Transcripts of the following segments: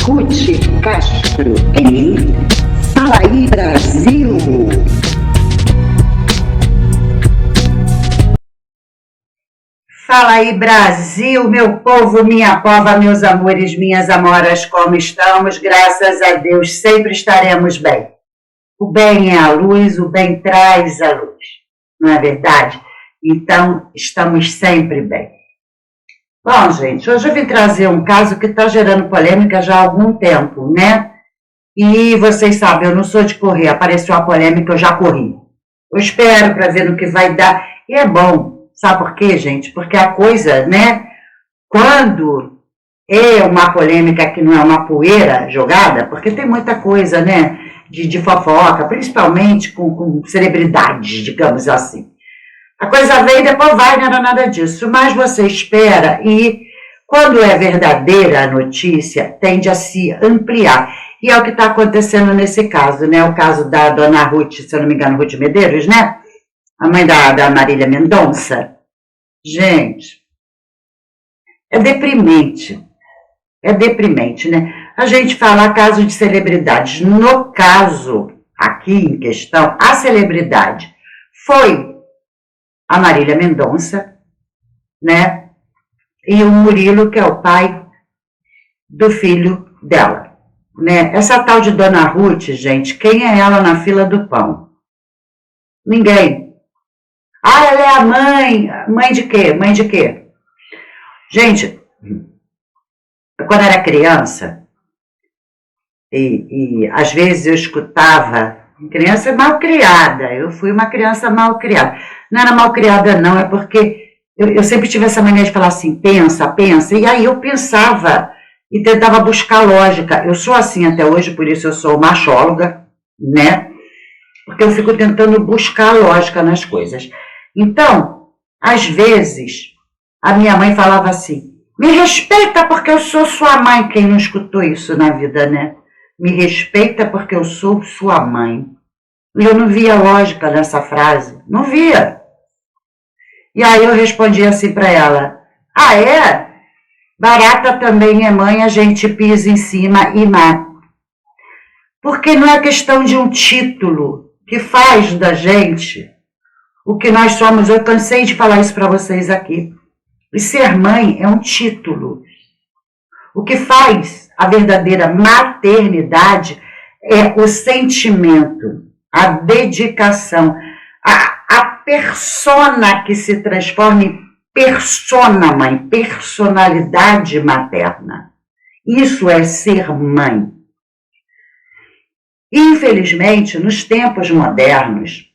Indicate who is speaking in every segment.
Speaker 1: Ruth Castro em Fala aí Brasil.
Speaker 2: Fala aí Brasil, meu povo, minha pova, meus amores, minhas amoras, como estamos? Graças a Deus sempre estaremos bem. O bem é a luz, o bem traz a luz, não é verdade? Então estamos sempre bem. Bom, gente, hoje eu vim trazer um caso que está gerando polêmica já há algum tempo, né? E vocês sabem, eu não sou de correr, apareceu a polêmica, eu já corri. Eu espero para ver no que vai dar. E é bom, sabe por quê, gente? Porque a coisa, né? Quando é uma polêmica que não é uma poeira jogada, porque tem muita coisa, né? De fofoca, principalmente com celebridades, digamos assim. A coisa vem e depois vai, não era nada disso. Mas você espera e, quando é verdadeira a notícia, tende a se ampliar. E é o que está acontecendo nesse caso, né? O caso da dona Ruth, se eu não me engano, Ruth Medeiros, né? A mãe da Marília Mendonça. Gente, é deprimente. É deprimente, né? A gente fala caso de celebridades. No caso, aqui em questão, a celebridade foi a Marília Mendonça, né? E o Murilo, que é o pai do filho dela, né? Essa tal de Dona Ruth, gente, quem é ela na fila do pão? Ninguém. Ah, ela é a mãe. Mãe de quê? Mãe de quê? Gente, quando era criança, e às vezes eu escutava, criança mal criada, eu fui uma criança mal criada. Não era mal criada não, é porque eu sempre tive essa mania de falar assim, pensa, e aí eu pensava e tentava buscar lógica. Eu sou assim até hoje, por isso eu sou machóloga, né? Porque eu fico tentando buscar lógica nas coisas. Então, às vezes, a minha mãe falava assim, me respeita porque eu sou sua mãe. Quem não escutou isso na vida, né? Me respeita porque eu sou sua mãe. E eu não via lógica nessa frase. Não via. E aí eu respondi assim para ela, ah, é? Barata também é mãe, a gente pisa em cima e mata. Porque não é questão de um título que faz da gente o que nós somos. Eu cansei de falar isso para vocês aqui. E ser mãe é um título. O que faz a verdadeira maternidade é o sentimento, a dedicação, a persona que se transforma em persona mãe, personalidade materna. Isso é ser mãe. Infelizmente, nos tempos modernos,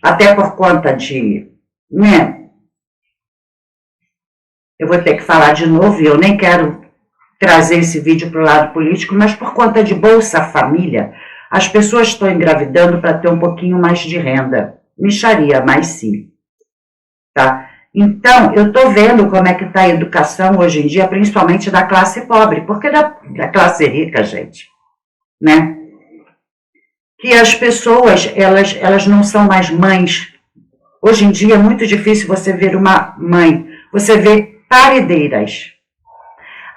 Speaker 2: até por conta de, né, eu vou ter que falar de novo, e eu nem quero trazer esse vídeo para o lado político, mas por conta de Bolsa Família, as pessoas estão engravidando para ter um pouquinho mais de renda. Mixaria, mas sim. Tá? Então, eu estou vendo como é que está a educação hoje em dia, principalmente da classe pobre, porque da classe rica, gente, né? Que as pessoas, elas não são mais mães. Hoje em dia é muito difícil você ver uma mãe, você vê paredeiras.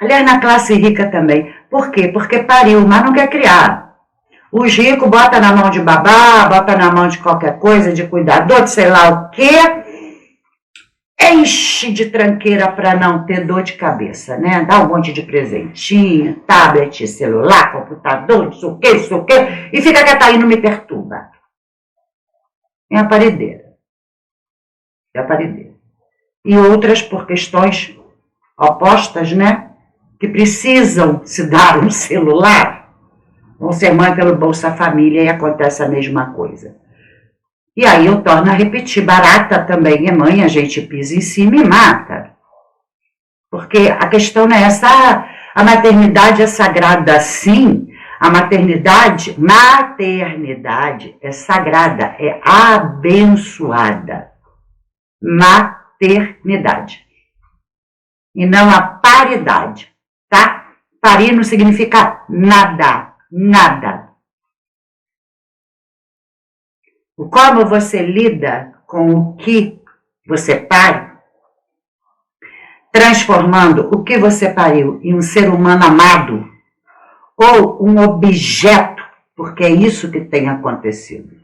Speaker 2: Aliás, na classe rica também. Por quê? Porque pariu, mas não quer criar. Os ricos botam na mão de babá, botam na mão de qualquer coisa, de cuidador, de sei lá o quê. Enche de tranqueira para não ter dor de cabeça, né? Dá um monte de presentinho, tablet, celular, computador, não sei o quê, e fica que tá aí, não me perturba. É a paredeira. É a paredeira. E outras por questões opostas, né? Que precisam se dar um celular, vão ser mãe pelo Bolsa Família e acontece a mesma coisa. E aí eu torno a repetir, barata também é mãe, a gente pisa em cima e mata. Porque a questão não é essa, a maternidade é sagrada sim, a maternidade é sagrada, é abençoada. Maternidade. E não a paridade, tá? Parir não significa nada, nada. Como você lida com o que você pare, transformando o que você pariu em um ser humano amado, ou um objeto, porque é isso que tem acontecido.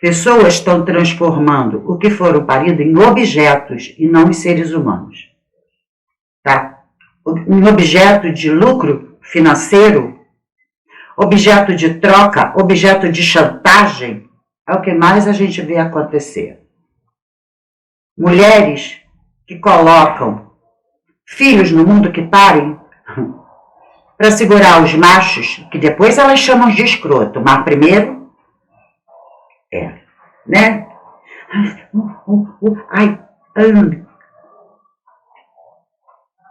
Speaker 2: Pessoas estão transformando o que foram paridos em objetos e não em seres humanos. Tá? Um objeto de lucro financeiro, objeto de troca, objeto de chantagem, é o que mais a gente vê acontecer. Mulheres que colocam filhos no mundo que parem para segurar os machos, que depois elas chamam de escroto, mas primeiro né?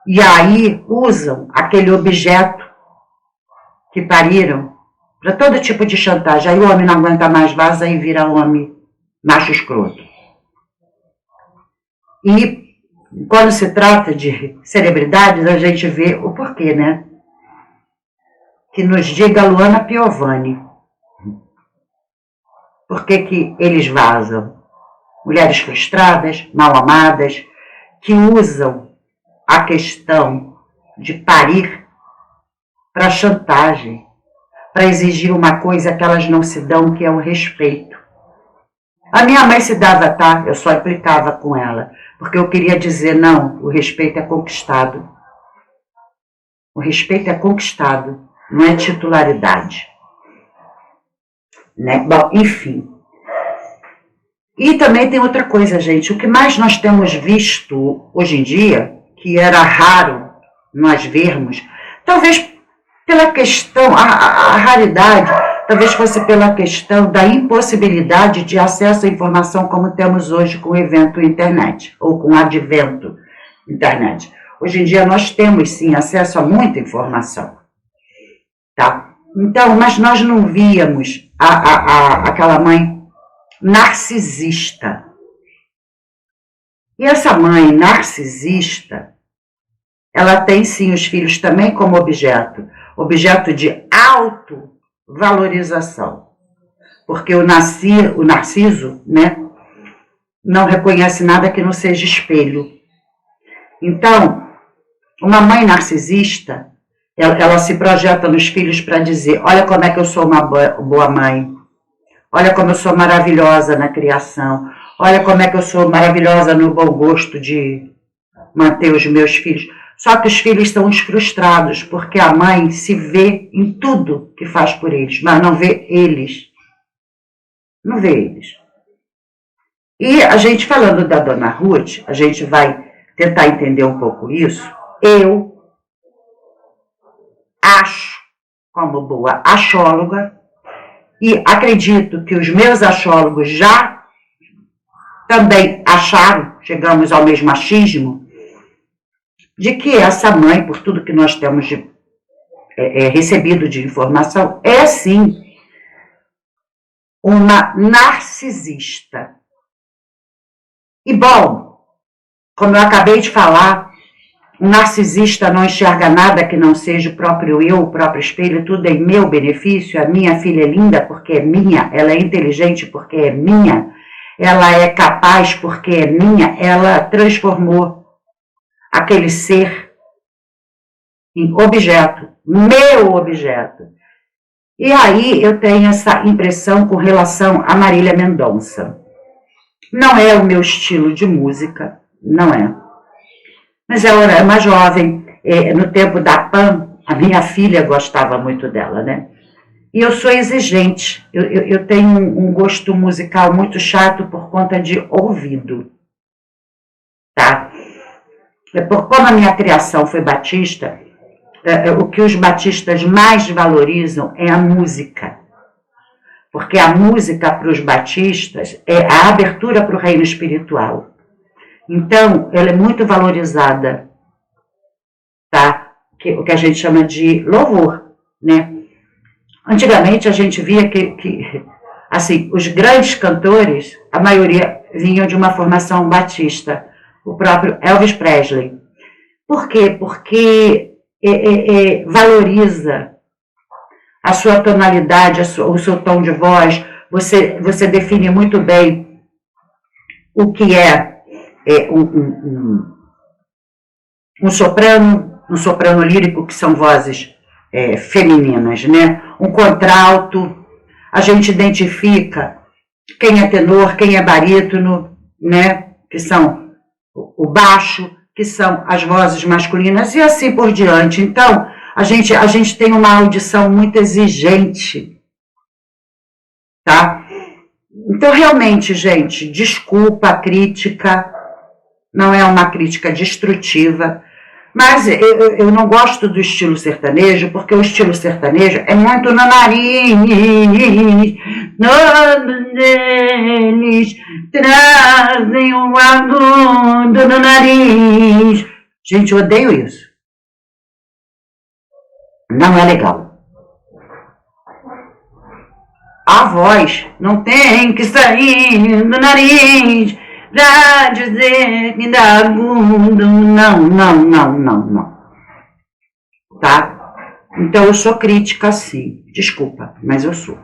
Speaker 2: E aí usam aquele objeto que pariram para todo tipo de chantagem. Aí o homem não aguenta mais, vaza e vira homem macho escroto. E quando se trata de celebridades, a gente vê o porquê, né? Que nos diga Luana Piovani. Por que eles vazam? Mulheres frustradas, mal amadas, que usam a questão de parir para chantagem, para exigir uma coisa que elas não se dão, que é o respeito. A minha mãe se dava, tá? Eu só implicava com ela, porque eu queria dizer, não, o respeito é conquistado. O respeito é conquistado, não é titularidade. Né? Bom, enfim. E também tem outra coisa, gente. O que mais nós temos visto hoje em dia, que era raro nós vermos, talvez pela questão, a raridade, talvez fosse pela questão da impossibilidade de acesso à informação como temos hoje com o evento internet, ou com o advento internet. Hoje em dia nós temos, sim, acesso a muita informação. Tá? Então, mas nós não víamos aquela mãe narcisista. E essa mãe narcisista, ela tem sim os filhos também como objeto de autovalorização. Porque o narciso, né, não reconhece nada que não seja espelho. Então, uma mãe narcisista, ela se projeta nos filhos para dizer, olha como é que eu sou uma boa mãe, olha como eu sou maravilhosa na criação, olha como é que eu sou maravilhosa no bom gosto de manter os meus filhos. Só que os filhos são os frustrados, porque a mãe se vê em tudo que faz por eles, mas não vê eles. Não vê eles. E a gente falando da Dona Ruth, a gente vai tentar entender um pouco isso. Eu acho, como boa achóloga, e acredito que os meus achólogos já também acharam, chegamos ao mesmo achismo, de que essa mãe, por tudo que nós temos recebido de informação, é sim uma narcisista. E bom, como eu acabei de falar, um narcisista não enxerga nada que não seja o próprio eu, o próprio espelho, tudo é em meu benefício. A minha filha é linda porque é minha, ela é inteligente porque é minha, ela é capaz porque é minha, ela transformou aquele ser em objeto, meu objeto. E aí eu tenho essa impressão com relação a Marília Mendonça. Não é o meu estilo de música, não é. Mas ela era uma jovem, no tempo da Pan, a minha filha gostava muito dela, né? E eu sou exigente, eu tenho um gosto musical muito chato por conta de ouvido, tá? Como a minha criação foi batista, o que os batistas mais valorizam é a música. Porque a música para os batistas é a abertura para o reino espiritual. Então, ela é muito valorizada, tá? O que a gente chama de louvor, né? Antigamente a gente via que assim, os grandes cantores, a maioria vinham de uma formação batista. O próprio Elvis Presley. Por quê? Porque valoriza a sua tonalidade, o seu tom de voz. Você define muito bem o que é um soprano lírico, que são vozes femininas, né? Um contralto, a gente identifica quem é tenor, quem é barítono, né? Que são o baixo, que são as vozes masculinas e assim por diante. Então, a gente tem uma audição muito exigente, tá? Então, realmente, gente, desculpa a crítica, não é uma crítica destrutiva, mas eu não gosto do estilo sertanejo, porque o estilo sertanejo é muito no nariz, eles trazem um agudo no nariz. Gente, eu odeio isso. Não é legal. A voz não tem que sair do nariz pra dizer que dá agudo. Não. Tá? Então eu sou crítica sim. Desculpa, mas eu sou.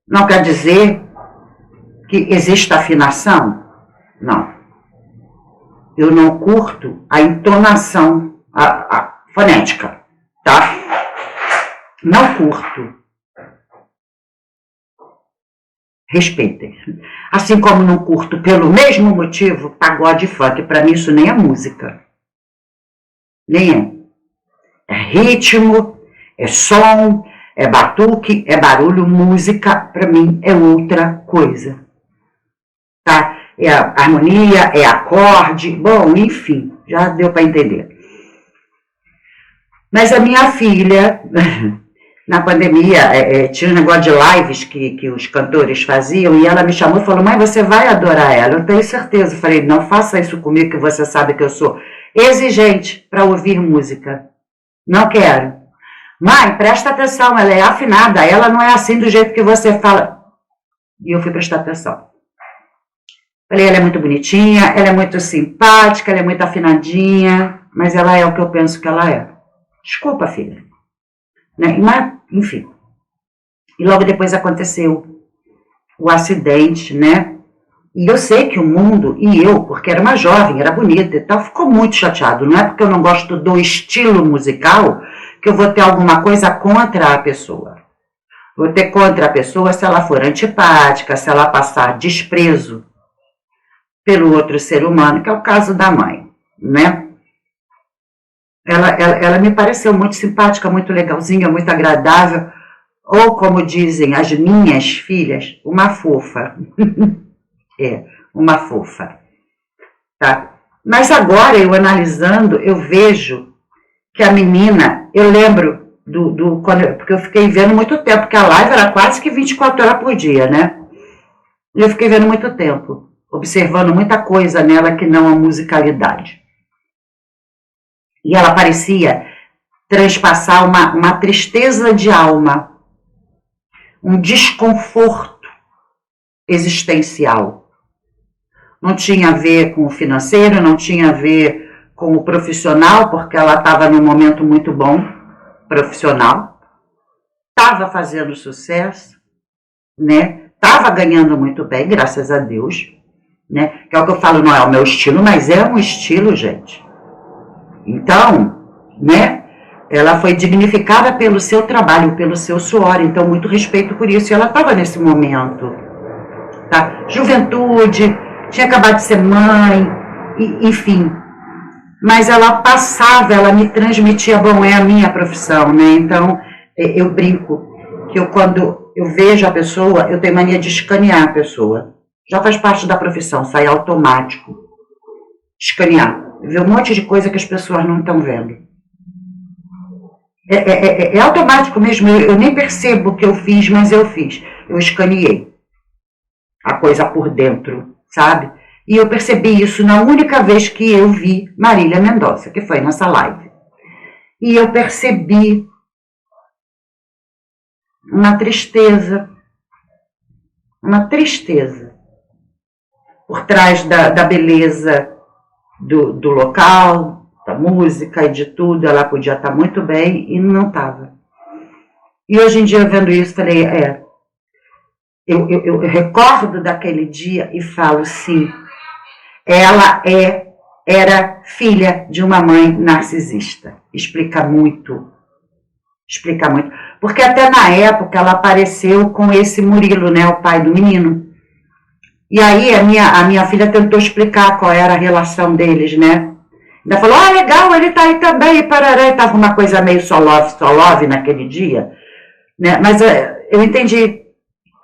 Speaker 2: Não quer dizer que exista afinação? Não. Eu não curto a entonação, a fonética, tá? Não curto. Respeitem. Assim como não curto pelo mesmo motivo pagode e funk. Para mim isso nem é música. Nem é. É ritmo, é som, é batuque, é barulho, música. Para mim é outra coisa. Tá? É a harmonia, é acorde. Bom, enfim, já deu para entender. Mas a minha filha... Na pandemia, tinha um negócio de lives que os cantores faziam, e ela me chamou e falou, mãe, você vai adorar ela? Eu tenho certeza. Eu falei, não faça isso comigo, que você sabe que eu sou exigente para ouvir música. Não quero. Mãe, presta atenção, ela é afinada, ela não é assim do jeito que você fala. E eu fui prestar atenção. Falei, ela é muito bonitinha, ela é muito simpática, ela é muito afinadinha, mas ela é o que eu penso que ela é. Desculpa, filha. Né? Mas, enfim, e logo depois aconteceu o acidente, né? E eu sei que o mundo, e eu, porque era uma jovem, era bonita e tal, ficou muito chateado. Não é porque eu não gosto do estilo musical que eu vou ter alguma coisa contra a pessoa. Vou ter contra a pessoa se ela for antipática, se ela passar desprezo pelo outro ser humano, que é o caso da mãe, né? Ela me pareceu muito simpática, muito legalzinha, muito agradável, ou como dizem as minhas filhas, uma fofa. Uma fofa. Tá? Mas agora, eu analisando, eu vejo que a menina, eu lembro, porque eu fiquei vendo muito tempo, porque a live era quase que 24 horas por dia, né? E eu fiquei vendo muito tempo, observando muita coisa nela que não a musicalidade. E ela parecia transpassar uma tristeza de alma, um desconforto existencial. Não tinha a ver com o financeiro, não tinha a ver com o profissional, porque ela estava num momento muito bom, profissional, estava fazendo sucesso, né? Estava ganhando muito bem, graças a Deus, né? Que é o que eu falo, não é o meu estilo, mas é um estilo, gente. Então, né, ela foi dignificada pelo seu trabalho, pelo seu suor, então muito respeito por isso. E ela estava nesse momento, tá? Juventude, tinha acabado de ser mãe, enfim. Mas ela passava, ela me transmitia, bom, é a minha profissão, né? Então, eu brinco que quando eu vejo a pessoa, eu tenho mania de escanear a pessoa. Já faz parte da profissão, sai automático. Escanear. Ver um monte de coisa que as pessoas não estão vendo. É automático mesmo, eu nem percebo o que eu fiz, mas eu fiz. Eu escaneei a coisa por dentro, sabe? E eu percebi isso na única vez que eu vi Marília Mendonça, que foi nessa live. E eu percebi uma tristeza por trás da beleza do local, da música e de tudo. Ela podia estar muito bem e não estava. E hoje em dia, vendo isso, falei, eu recordo daquele dia e falo, sim, ela era filha de uma mãe narcisista. Explica muito Explica muito. Porque até na época ela apareceu com esse Murilo, né, o pai do menino. E aí a minha filha tentou explicar qual era a relação deles, né? Ainda falou, legal, ele tá aí também, e parará, e tava uma coisa meio só love naquele dia, né? Mas eu entendi,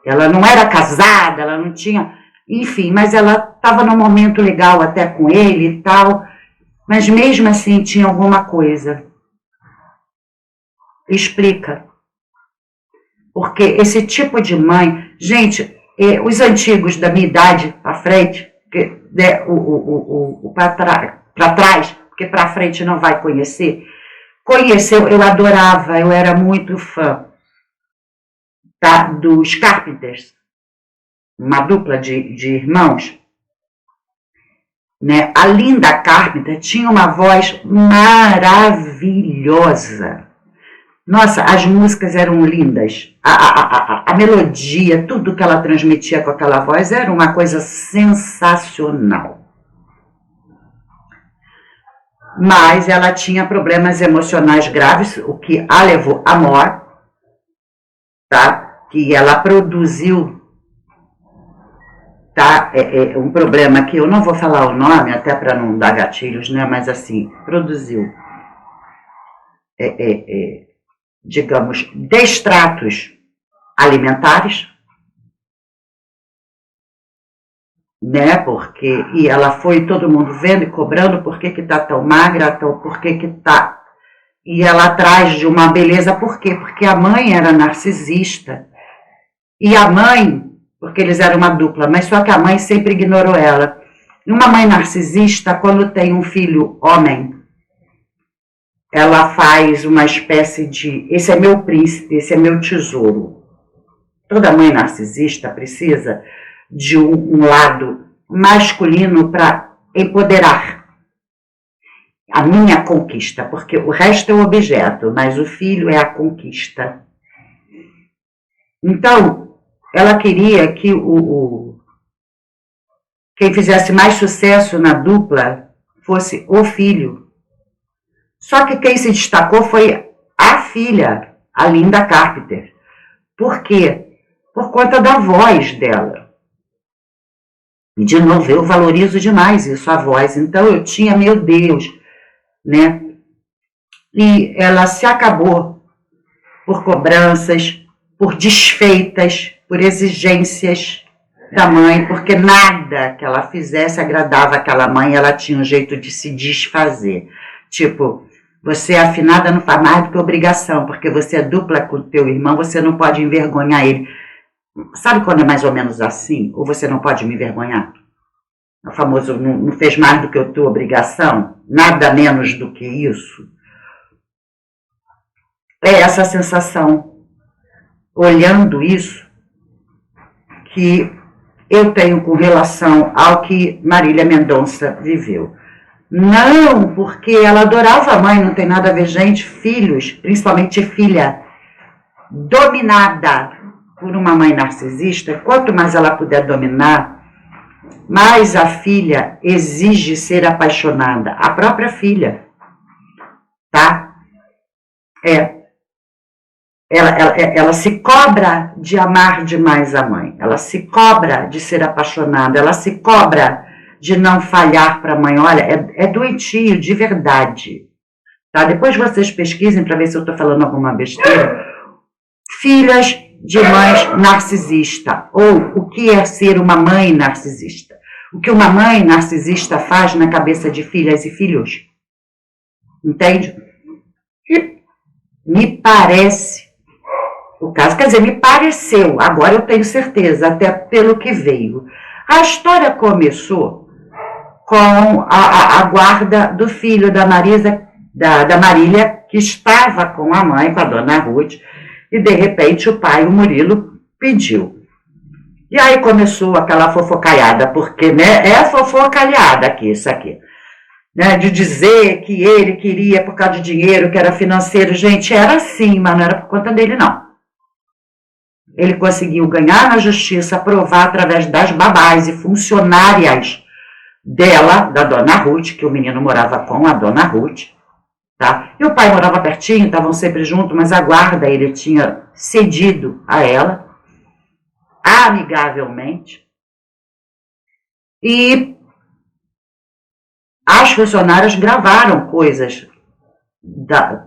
Speaker 2: ela não era casada, ela não tinha, enfim, mas ela tava num momento legal até com ele e tal, mas mesmo assim tinha alguma coisa. Explica. Porque esse tipo de mãe, gente, os antigos da minha idade para frente, para trás, porque para frente não vai conhecer, conheceu, eu adorava, eu era muito fã, tá, dos Carpenters, uma dupla de irmãos, né? A Linda Carpenter tinha uma voz maravilhosa. Nossa, as músicas eram lindas, a melodia, tudo que ela transmitia com aquela voz era uma coisa sensacional. Mas ela tinha problemas emocionais graves, o que a levou à morte, tá? Que ela produziu, tá? Um problema que eu não vou falar o nome, até para não dar gatilhos, né? Mas assim, produziu digamos, destratos alimentares, né, porque, e ela foi todo mundo vendo e cobrando, por que tá tão magra, por que tá, e ela atrás de uma beleza, por quê? Porque a mãe era narcisista, e a mãe, porque eles eram uma dupla, mas só que a mãe sempre ignorou ela. E uma mãe narcisista, quando tem um filho homem, ela faz uma espécie de, esse é meu príncipe, esse é meu tesouro. Toda mãe narcisista precisa de um lado masculino para empoderar a minha conquista, porque o resto é o objeto, mas o filho é a conquista. Então, ela queria que quem fizesse mais sucesso na dupla fosse o filho. Só que quem se destacou foi a filha, a Linda Carpenter. Por quê? Por conta da voz dela. De novo, eu valorizo demais isso, a voz. Então eu tinha, meu Deus, né? E ela se acabou por cobranças, por desfeitas, por exigências da mãe, porque nada que ela fizesse agradava aquela mãe, ela tinha um jeito de se desfazer. Tipo, você é afinada não faz mais do que obrigação, porque você é dupla com o teu irmão, você não pode envergonhar ele. Sabe quando é mais ou menos assim? Ou você não pode me envergonhar? O famoso não fez mais do que a tua obrigação? Nada menos do que isso. É essa sensação, olhando isso, que eu tenho com relação ao que Marília Mendonça viveu. Não, porque ela adorava a mãe, não tem nada a ver, gente, filhos, principalmente filha, dominada por uma mãe narcisista, quanto mais ela puder dominar, mais a filha exige ser apaixonada, a própria filha, tá? Ela se cobra de amar demais a mãe, ela se cobra de ser apaixonada, ela se cobra de não falhar para a mãe. Olha, é doentio, de verdade. Tá? Depois vocês pesquisem para ver se eu estou falando alguma besteira. Filhas de mães narcisistas, ou o que é ser uma mãe narcisista. O que uma mãe narcisista faz na cabeça de filhas e filhos. Entende? E me parece o caso, quer dizer, me pareceu, agora eu tenho certeza, até pelo que veio. A história começou com a guarda do filho da Marília, que estava com a mãe, com a dona Ruth, e de repente o pai, o Murilo, pediu. E aí começou aquela fofocalhada, porque, né, é fofocalhada aqui, isso aqui, né, de dizer que ele queria por causa de dinheiro, que era financeiro. Gente, era assim, mas não era por conta dele, não. Ele conseguiu ganhar na justiça, provar através das babás e funcionárias dela, da dona Ruth, que o menino morava com a dona Ruth, tá? E o pai morava pertinho, estavam sempre juntos, mas a guarda ele tinha cedido a ela, amigavelmente, e as funcionárias gravaram coisas da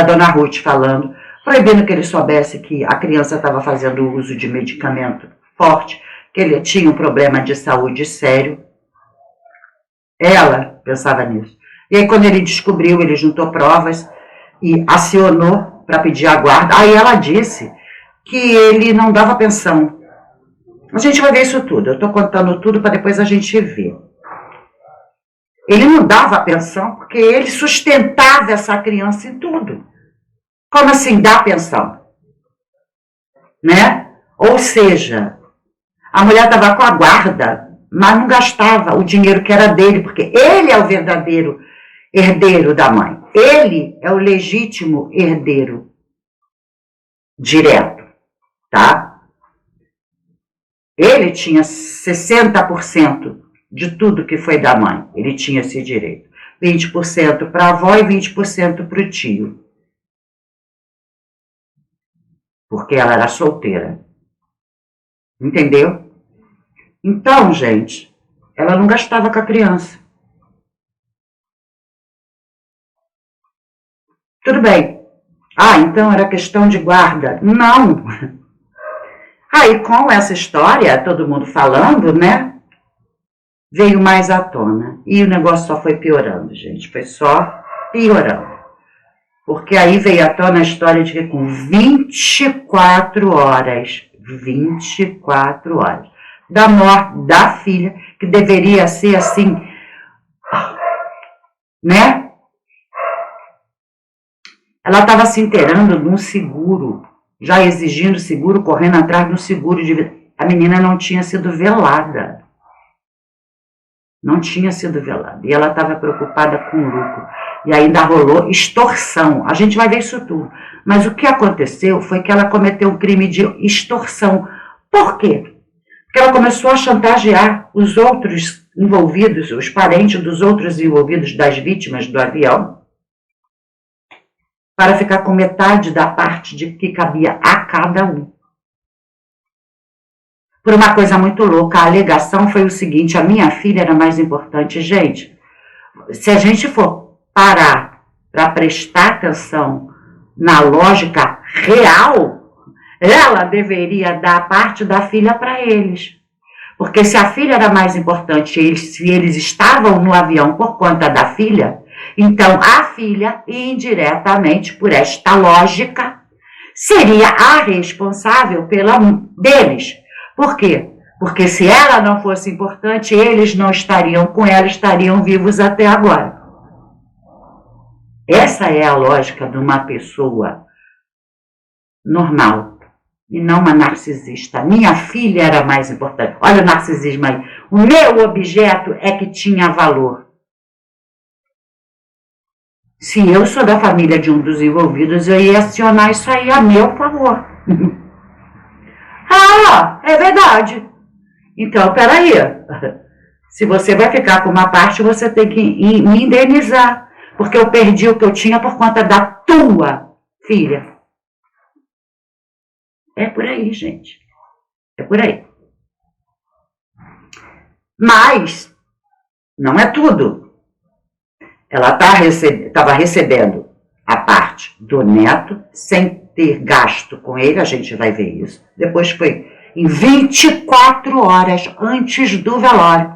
Speaker 2: dona Ruth falando, proibindo que ele soubesse que a criança estava fazendo uso de medicamento forte, que ele tinha um problema de saúde sério. Ela pensava nisso. E aí, quando ele descobriu, ele juntou provas e acionou para pedir a guarda. Aí ela disse que ele não dava pensão. A gente vai ver isso tudo. Eu estou contando tudo para depois a gente ver. Ele não dava pensão porque ele sustentava essa criança em tudo. Como assim dar pensão? Né? Ou seja, a mulher estava com a guarda, mas não gastava o dinheiro que era dele, porque ele é o verdadeiro herdeiro da mãe. Ele é o legítimo herdeiro direto, tá? Ele tinha 60% de tudo que foi da mãe. Ele tinha esse direito. 20% para a avó e 20% para o tio. Porque ela era solteira. Entendeu? Então, gente, ela não gastava com a criança. Tudo bem. Então era questão de guarda. Não. Aí, com essa história, todo mundo falando, né? Veio mais à tona. E o negócio só foi piorando, gente. Foi só piorando. Porque aí veio à tona a história de que com 24 horas da morte da filha, que deveria ser assim, né? Ela estava se inteirando de um seguro, já exigindo seguro, correndo atrás do seguro de vida. A menina não tinha sido velada. Não tinha sido velada. E ela estava preocupada com o lucro. E ainda rolou extorsão. A gente vai ver isso tudo. Mas o que aconteceu foi que ela cometeu um crime de extorsão. Por quê? Porque ela começou a chantagear os outros envolvidos, os parentes dos outros envolvidos das vítimas do avião, para ficar com metade da parte de que cabia a cada um. Por uma coisa muito louca, a alegação foi o seguinte: a minha filha era mais importante. Gente, se a gente for parar para prestar atenção na lógica real, ela deveria dar a parte da filha para eles. Porque se a filha era mais importante, se eles estavam no avião por conta da filha, então a filha, indiretamente por esta lógica, seria a responsável deles. Por quê? Porque se ela não fosse importante, eles não estariam com ela, estariam vivos até agora. Essa é a lógica de uma pessoa normal e não uma narcisista. Minha filha era mais importante. Olha o narcisismo aí. O meu objeto é que tinha valor. Se eu sou da família de um dos envolvidos, eu ia acionar isso aí a meu favor. É verdade. Então, peraí. Se você vai ficar com uma parte, você tem que me indenizar. Porque eu perdi o que eu tinha por conta da tua filha. É por aí, gente. É por aí. Mas, não é tudo. Ela estava recebendo a parte do neto, sem ter gasto com ele, a gente vai ver isso. Depois foi em 24 horas antes do velório.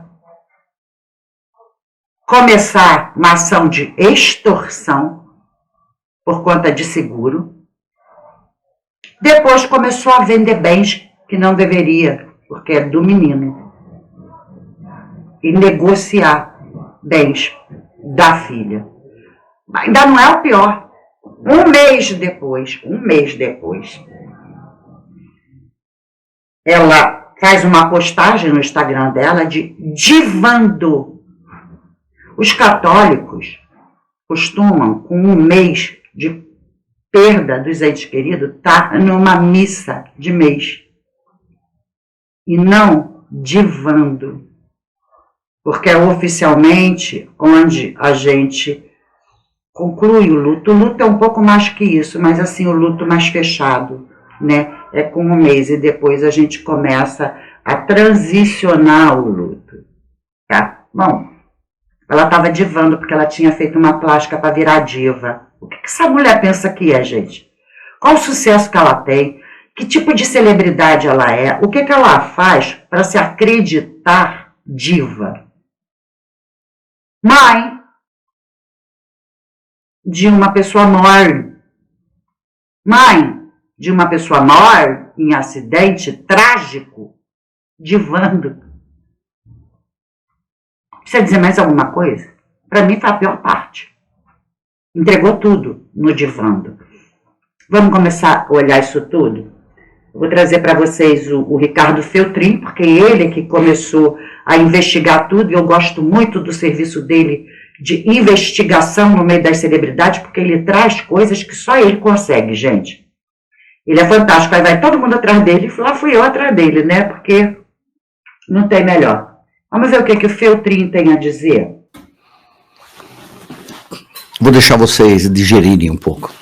Speaker 2: Começar uma ação de extorsão por conta de seguro. Depois começou a vender bens que não deveria, porque é do menino. E negociar bens da filha. Ainda não é o pior. Um mês depois, ela faz uma postagem no Instagram dela de divando. Os católicos costumam, com um mês de perda dos entes queridos, estar numa missa de mês. E não divando. Porque é oficialmente onde a gente conclui o luto. O luto é um pouco mais que isso, mas assim, o luto mais fechado, né? É com um mês e depois a gente começa a transicionar o luto, tá? Bom, ela estava divando porque ela tinha feito uma plástica para virar diva. O que essa mulher pensa que é, gente? Qual o sucesso que ela tem? Que tipo de celebridade ela é? O que ela faz para se acreditar diva? Mãe de uma pessoa morre. Mãe de uma pessoa morre em acidente trágico, divando. Precisa dizer mais alguma coisa? Para mim foi a pior parte. Entregou tudo no divando. Vamos começar a olhar isso tudo? Eu vou trazer para vocês o Ricardo Feltrin, porque ele que começou a investigar tudo, e eu gosto muito do serviço dele de investigação no meio das celebridades, porque ele traz coisas que só ele consegue, gente. Ele é fantástico, aí vai todo mundo atrás dele, e lá fui eu atrás dele, né, porque não tem melhor. Vamos ver o que o Feltrin tem a dizer.
Speaker 3: Vou deixar vocês digerirem um pouco.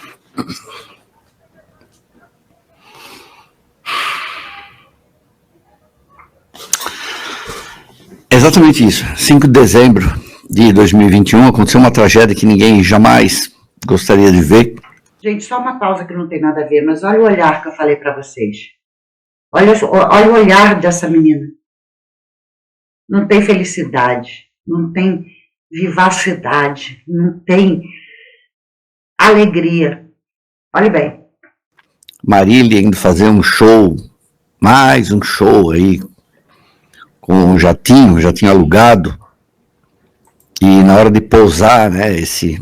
Speaker 3: Exatamente isso. 5 de dezembro de 2021 aconteceu uma tragédia que ninguém jamais gostaria de ver.
Speaker 2: Gente, só uma pausa que não tem nada a ver, mas olha o olhar que eu falei para vocês. Olha o olhar dessa menina. Não tem felicidade, não tem vivacidade, não tem alegria. Olha bem.
Speaker 3: Marília indo fazer um show, mais um show aí, com um jatinho alugado, e na hora de pousar, né, esse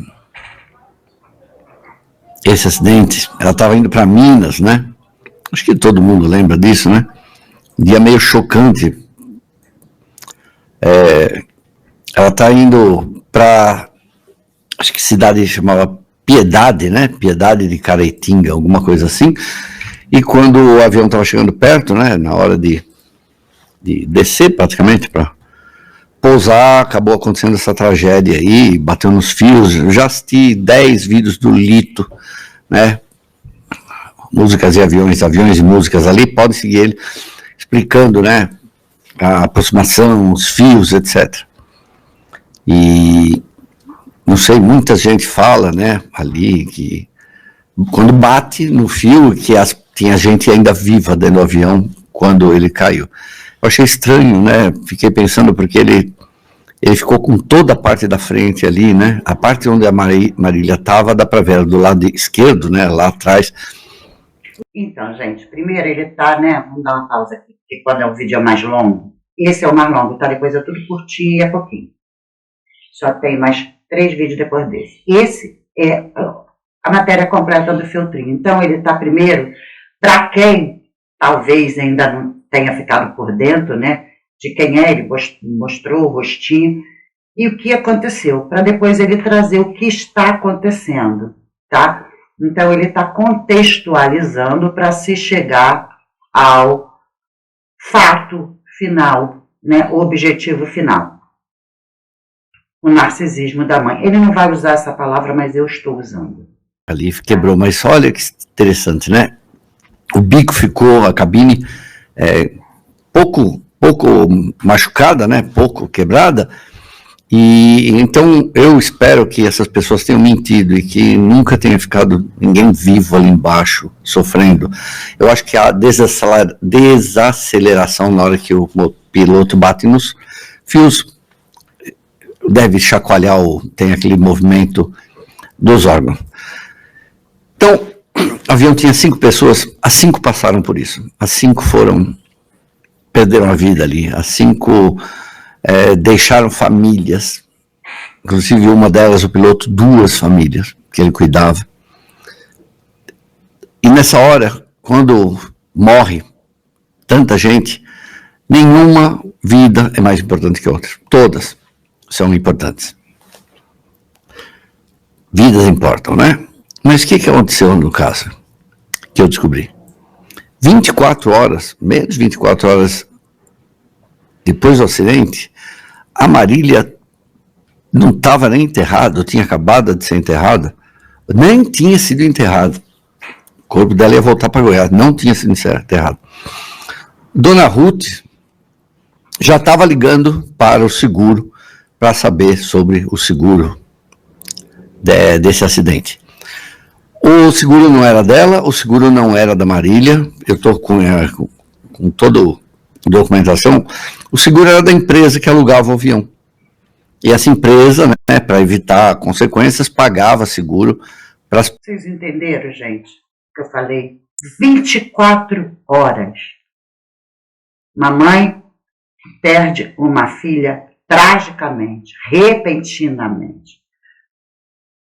Speaker 3: acidente, ela estava indo para Minas, né, acho que todo mundo lembra disso, né, um dia meio chocante, ela está indo para, acho que cidade chamava Piedade, né, Piedade de Caretinga, alguma coisa assim, e quando o avião estava chegando perto, né, na hora de descer praticamente para pousar, acabou acontecendo essa tragédia aí, bateu nos fios. Eu já assisti 10 vídeos do Lito, né, músicas e aviões e músicas ali, pode seguir ele explicando, né, a aproximação, os fios, etc. E não sei, muita gente fala, né, ali que quando bate no fio, que tinha gente ainda viva dentro do avião quando ele caiu. Eu achei estranho, né? Fiquei pensando porque ele ficou com toda a parte da frente ali, né? A parte onde a Marília estava, dá para ver do lado esquerdo, né? Lá atrás.
Speaker 2: Então, gente, primeiro ele tá, né? Vamos dar uma pausa aqui, porque quando é um vídeo mais longo, esse é o mais longo, tá? Depois é tudo curtinho e é pouquinho. Só tem mais 3 vídeos depois desse. Esse é a matéria completa do Feltrin. Então, ele tá primeiro, para quem talvez ainda não tenha ficado por dentro, né, de quem é, ele mostrou o rostinho e o que aconteceu, para depois ele trazer o que está acontecendo, tá? Então ele está contextualizando para se chegar ao fato final, né, o objetivo final. O narcisismo da mãe. Ele não vai usar essa palavra, mas eu estou usando.
Speaker 3: Ali quebrou, mas olha que interessante, né? O bico ficou, a cabine pouco machucada, né? Pouco quebrada. E então eu espero que essas pessoas tenham mentido e que nunca tenha ficado ninguém vivo ali embaixo sofrendo. Eu acho que a desaceleração na hora que o piloto bate nos fios deve chacoalhar, tem aquele movimento dos órgãos. Então, o avião tinha 5 pessoas, as 5 passaram por isso, as 5 perderam a vida ali, as 5 deixaram famílias, inclusive uma delas, o piloto, 2 famílias que ele cuidava. E nessa hora, quando morre tanta gente, nenhuma vida é mais importante que outra, todas são importantes. Vidas importam, né? Mas o que aconteceu no caso que eu descobri? 24 horas, menos de 24 horas depois do acidente, a Marília não estava nem enterrado, tinha acabado de ser enterrada, nem tinha sido enterrado. O corpo dela ia voltar para Goiás, não tinha sido enterrado. Dona Ruth já estava ligando para o seguro para saber sobre o seguro desse acidente. O seguro não era dela, o seguro não era da Marília, eu estou com toda a documentação, o seguro era da empresa que alugava o avião. E essa empresa, né, para evitar consequências, pagava seguro para as...
Speaker 2: Vocês entenderam, gente, o que eu falei? 24 horas. Mamãe perde uma filha tragicamente, repentinamente,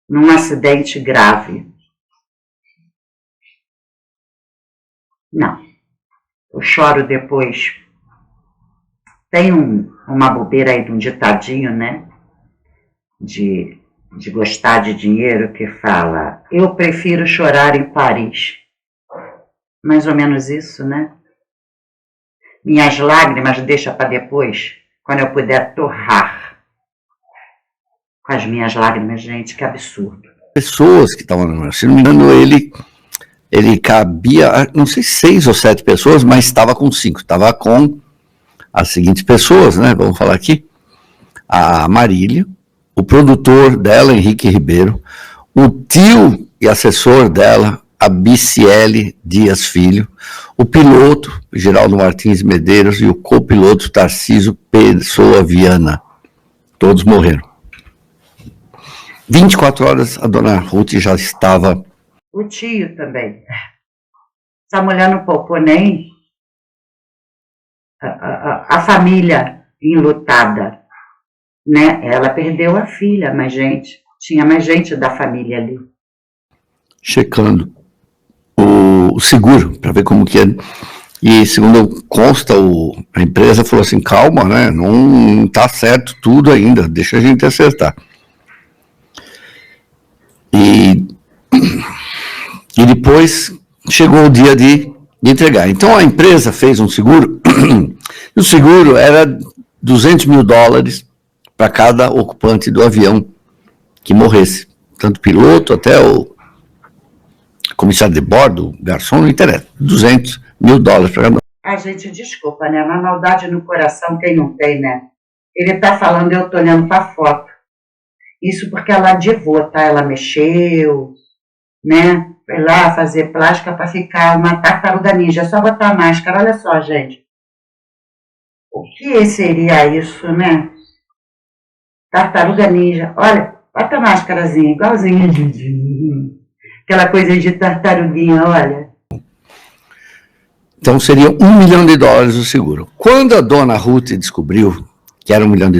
Speaker 2: num acidente grave. Não, eu choro depois. Tem uma bobeira aí de um ditadinho, né? De gostar de dinheiro, que fala: eu prefiro chorar em Paris. Mais ou menos isso, né? Minhas lágrimas deixa para depois, quando eu puder torrar com as minhas lágrimas, gente, que absurdo.
Speaker 3: Pessoas que estavam no... Se não me engano, ele cabia, não sei, 6 ou 7 pessoas, mas estava com 5. Estava com as seguintes pessoas, né? Vamos falar aqui. A Marília, o produtor dela, Henrique Ribeiro, o tio e assessor dela, Abiciele Dias Filho, o piloto, Geraldo Martins Medeiros, e o copiloto, Tarcísio Pessoa Viana. Todos morreram. 24 horas a dona Ruth já estava...
Speaker 2: O tio também. Essa mulher não poupou nem a família enlutada, né? Ela perdeu a filha, mas gente, tinha mais gente da família ali.
Speaker 3: Checando o seguro, para ver como que é. E segundo consta, a empresa falou assim, calma, né? Não está certo tudo ainda, deixa a gente acertar. E depois chegou o dia de entregar. Então a empresa fez um seguro, e o seguro era $200 mil para cada ocupante do avião que morresse. Tanto o piloto até o comissário de bordo, o garçom, não interessa. $200 mil para cada um.
Speaker 2: A gente, desculpa, né? Uma maldade no coração, quem não tem, né? Ele tá falando, eu tô olhando pra foto. Isso porque ela adivou, tá? Ela mexeu, né? Foi lá fazer plástica para ficar uma tartaruga ninja. É só botar a máscara. Olha só, gente. O que seria isso, né? Tartaruga ninja. Olha, bota a máscarazinha, igualzinha. Aquela coisa de tartaruguinha, olha.
Speaker 3: Então seria $1 milhão o seguro. Quando a dona Ruth descobriu que era $1 milhão,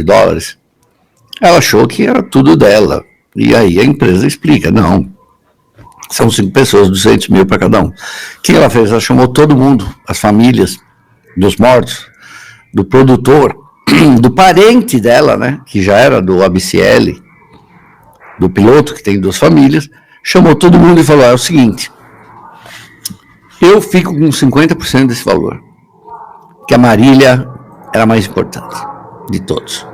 Speaker 3: ela achou que era tudo dela. E aí a empresa explica, não, são 5 pessoas, 200 mil para cada um. O que ela fez? Ela chamou todo mundo, as famílias dos mortos, do produtor, do parente dela, né, que já era do ABCL, do piloto, que tem 2 famílias, chamou todo mundo e falou, é o seguinte, eu fico com 50% desse valor, que a Marília era a mais importante de todos.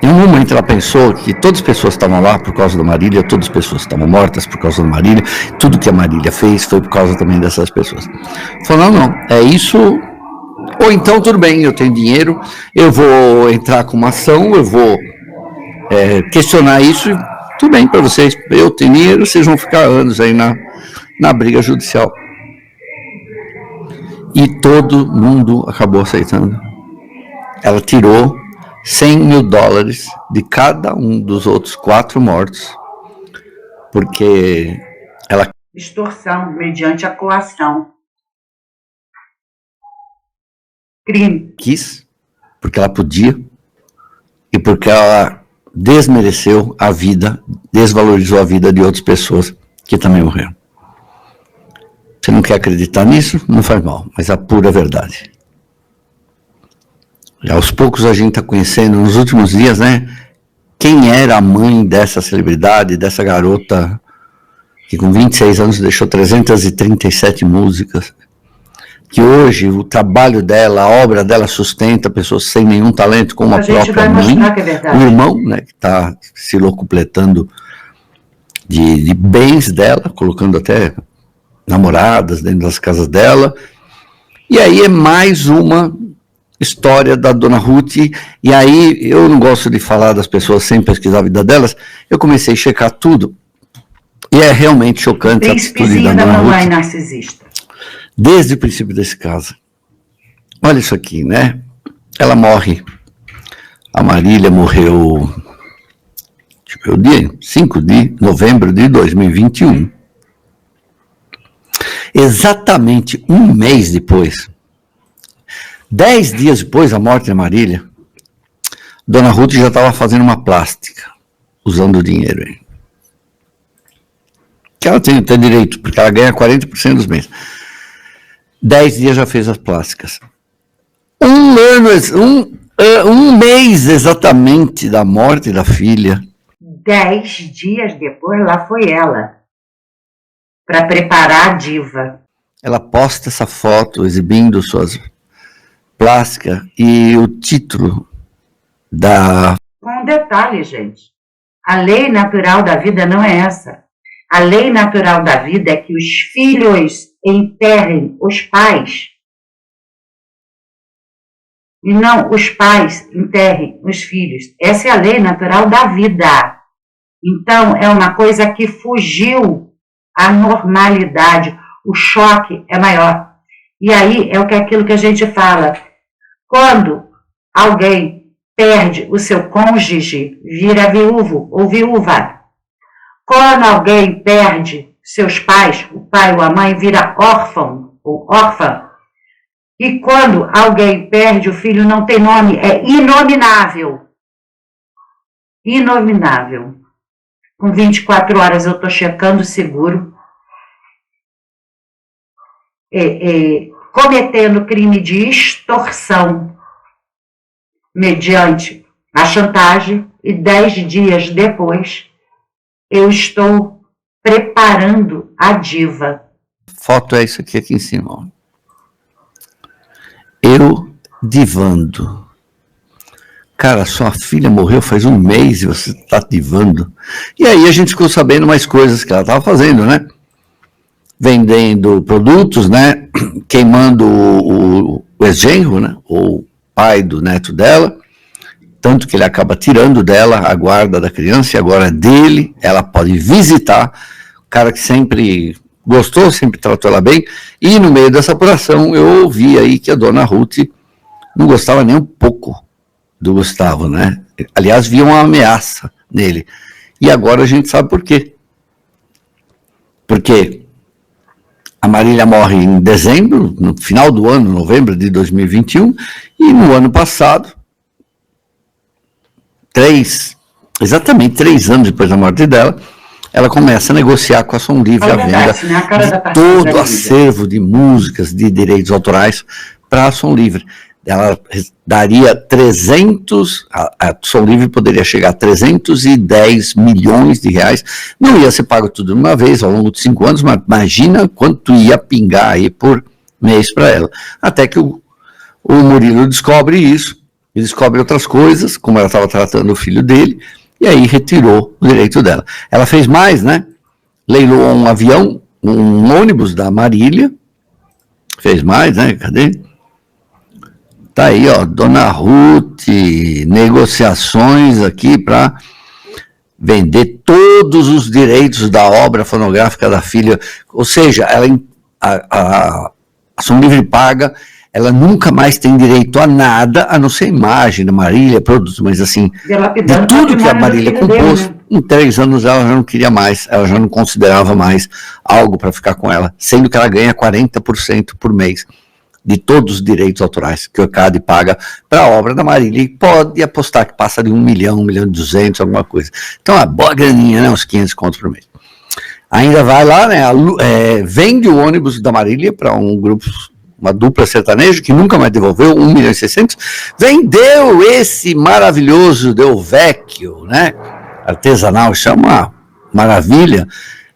Speaker 3: Em um momento ela pensou que todas as pessoas estavam lá por causa da Marília, todas as pessoas estavam mortas por causa da Marília, tudo que a Marília fez foi por causa também dessas pessoas. Falou, não, é isso, ou então tudo bem, eu tenho dinheiro, eu vou entrar com uma ação, eu vou questionar isso, tudo bem para vocês, eu tenho dinheiro, vocês vão ficar anos aí na briga judicial. E todo mundo acabou aceitando. Ela tirou $100 mil de cada um dos outros 4 mortos, porque ela...
Speaker 2: Extorsão mediante a coação. Crime.
Speaker 3: Quis, porque ela podia, e porque ela desmereceu a vida, desvalorizou a vida de outras pessoas que também morreram. Você não quer acreditar nisso? Não faz mal, mas é a pura verdade. Aos poucos a gente está conhecendo, nos últimos dias, né, quem era a mãe dessa celebridade, dessa garota que com 26 anos deixou 337 músicas, que hoje o trabalho dela, a obra dela sustenta pessoas sem nenhum talento, como a própria mãe, o irmão, né, que está se locupletando de bens dela, colocando até namoradas dentro das casas dela. E aí é mais uma história da Dona Ruth, e aí eu não gosto de falar das pessoas sem pesquisar a vida delas, eu comecei a checar tudo, e é realmente chocante a atitude da Dona Ruth.
Speaker 2: Narcisista.
Speaker 3: Desde o princípio desse caso. Olha isso aqui, né? Ela morre, a Marília morreu, deixa eu ver o dia, 5 de novembro de 2021. Exatamente um mês depois, 10 dias depois da morte da Marília, Dona Ruth já estava fazendo uma plástica, usando o dinheiro. Que ela tem direito, porque ela ganha 40% dos bens. 10 dias já fez as plásticas. Um mês exatamente da morte da filha.
Speaker 2: 10 dias depois, lá foi ela, para preparar a diva.
Speaker 3: Ela posta essa foto exibindo suas plásticas e o título da...
Speaker 2: Um detalhe, gente. A lei natural da vida não é essa. A lei natural da vida é que os filhos enterrem os pais. E não os pais enterrem os filhos. Essa é a lei natural da vida. Então, é uma coisa que fugiu à normalidade. O choque é maior. E aí é aquilo que a gente fala. Quando alguém perde o seu cônjuge, vira viúvo ou viúva. Quando alguém perde seus pais, o pai ou a mãe, vira órfão ou órfã. E quando alguém perde o filho, não tem nome, é inominável. Inominável. Com 24 horas eu estou checando o seguro, cometendo crime de extorsão mediante a chantagem, e 10 dias depois eu estou preparando a diva.
Speaker 3: Foto é isso aqui em cima. Ó. Eu divando. Cara, sua filha morreu faz um mês e você está divando. E aí a gente ficou sabendo mais coisas que ela estava fazendo, né? Vendendo produtos, né? Queimando o ex-genro, né? O pai do neto dela. Tanto que ele acaba tirando dela a guarda da criança e agora é dele. Ela pode visitar. O cara que sempre gostou, sempre tratou ela bem. E no meio dessa apuração eu ouvi aí que a Dona Ruth não gostava nem um pouco do Gustavo, né? Aliás, via uma ameaça nele. E agora a gente sabe por quê. Porque a Marília morre em dezembro, no final do ano, novembro de 2021, e no ano passado, exatamente 3 anos depois da morte dela, ela começa a negociar com a Som Livre a venda de todo o acervo de músicas, de direitos autorais para a Som Livre. Ela daria 300, a Som Livre poderia chegar a 310 milhões de reais, não ia ser pago tudo de uma vez ao longo de 5 anos, mas imagina quanto ia pingar aí por mês para ela. Até que o Murilo descobre isso, e descobre outras coisas, como ela estava tratando o filho dele, e aí retirou o direito dela. Ela fez mais, né? Leiloou um avião, um ônibus da Marília, fez mais, né? Cadê? Tá aí, ó, Dona Ruth, negociações aqui para vender todos os direitos da obra fonográfica da filha, ou seja, a Som Livre paga, ela nunca mais tem direito a nada, a não ser imagem da Marília, produtos, mas assim, de tudo que a Marília compôs, em 3 anos ela já não queria mais, ela já não considerava mais algo para ficar com ela, sendo que ela ganha 40% por mês de todos os direitos autorais que o ECAD paga para a obra da Marília, e pode apostar que passa de 1 milhão, 1.200.000, alguma coisa. Então, é boa graninha, né, uns 500 contos por mês. Ainda vai lá, né, vende o ônibus da Marília para um grupo, uma dupla sertaneja, que nunca mais devolveu, 1.600.000, vendeu esse maravilhoso Del Vecchio, né, artesanal, chama maravilha,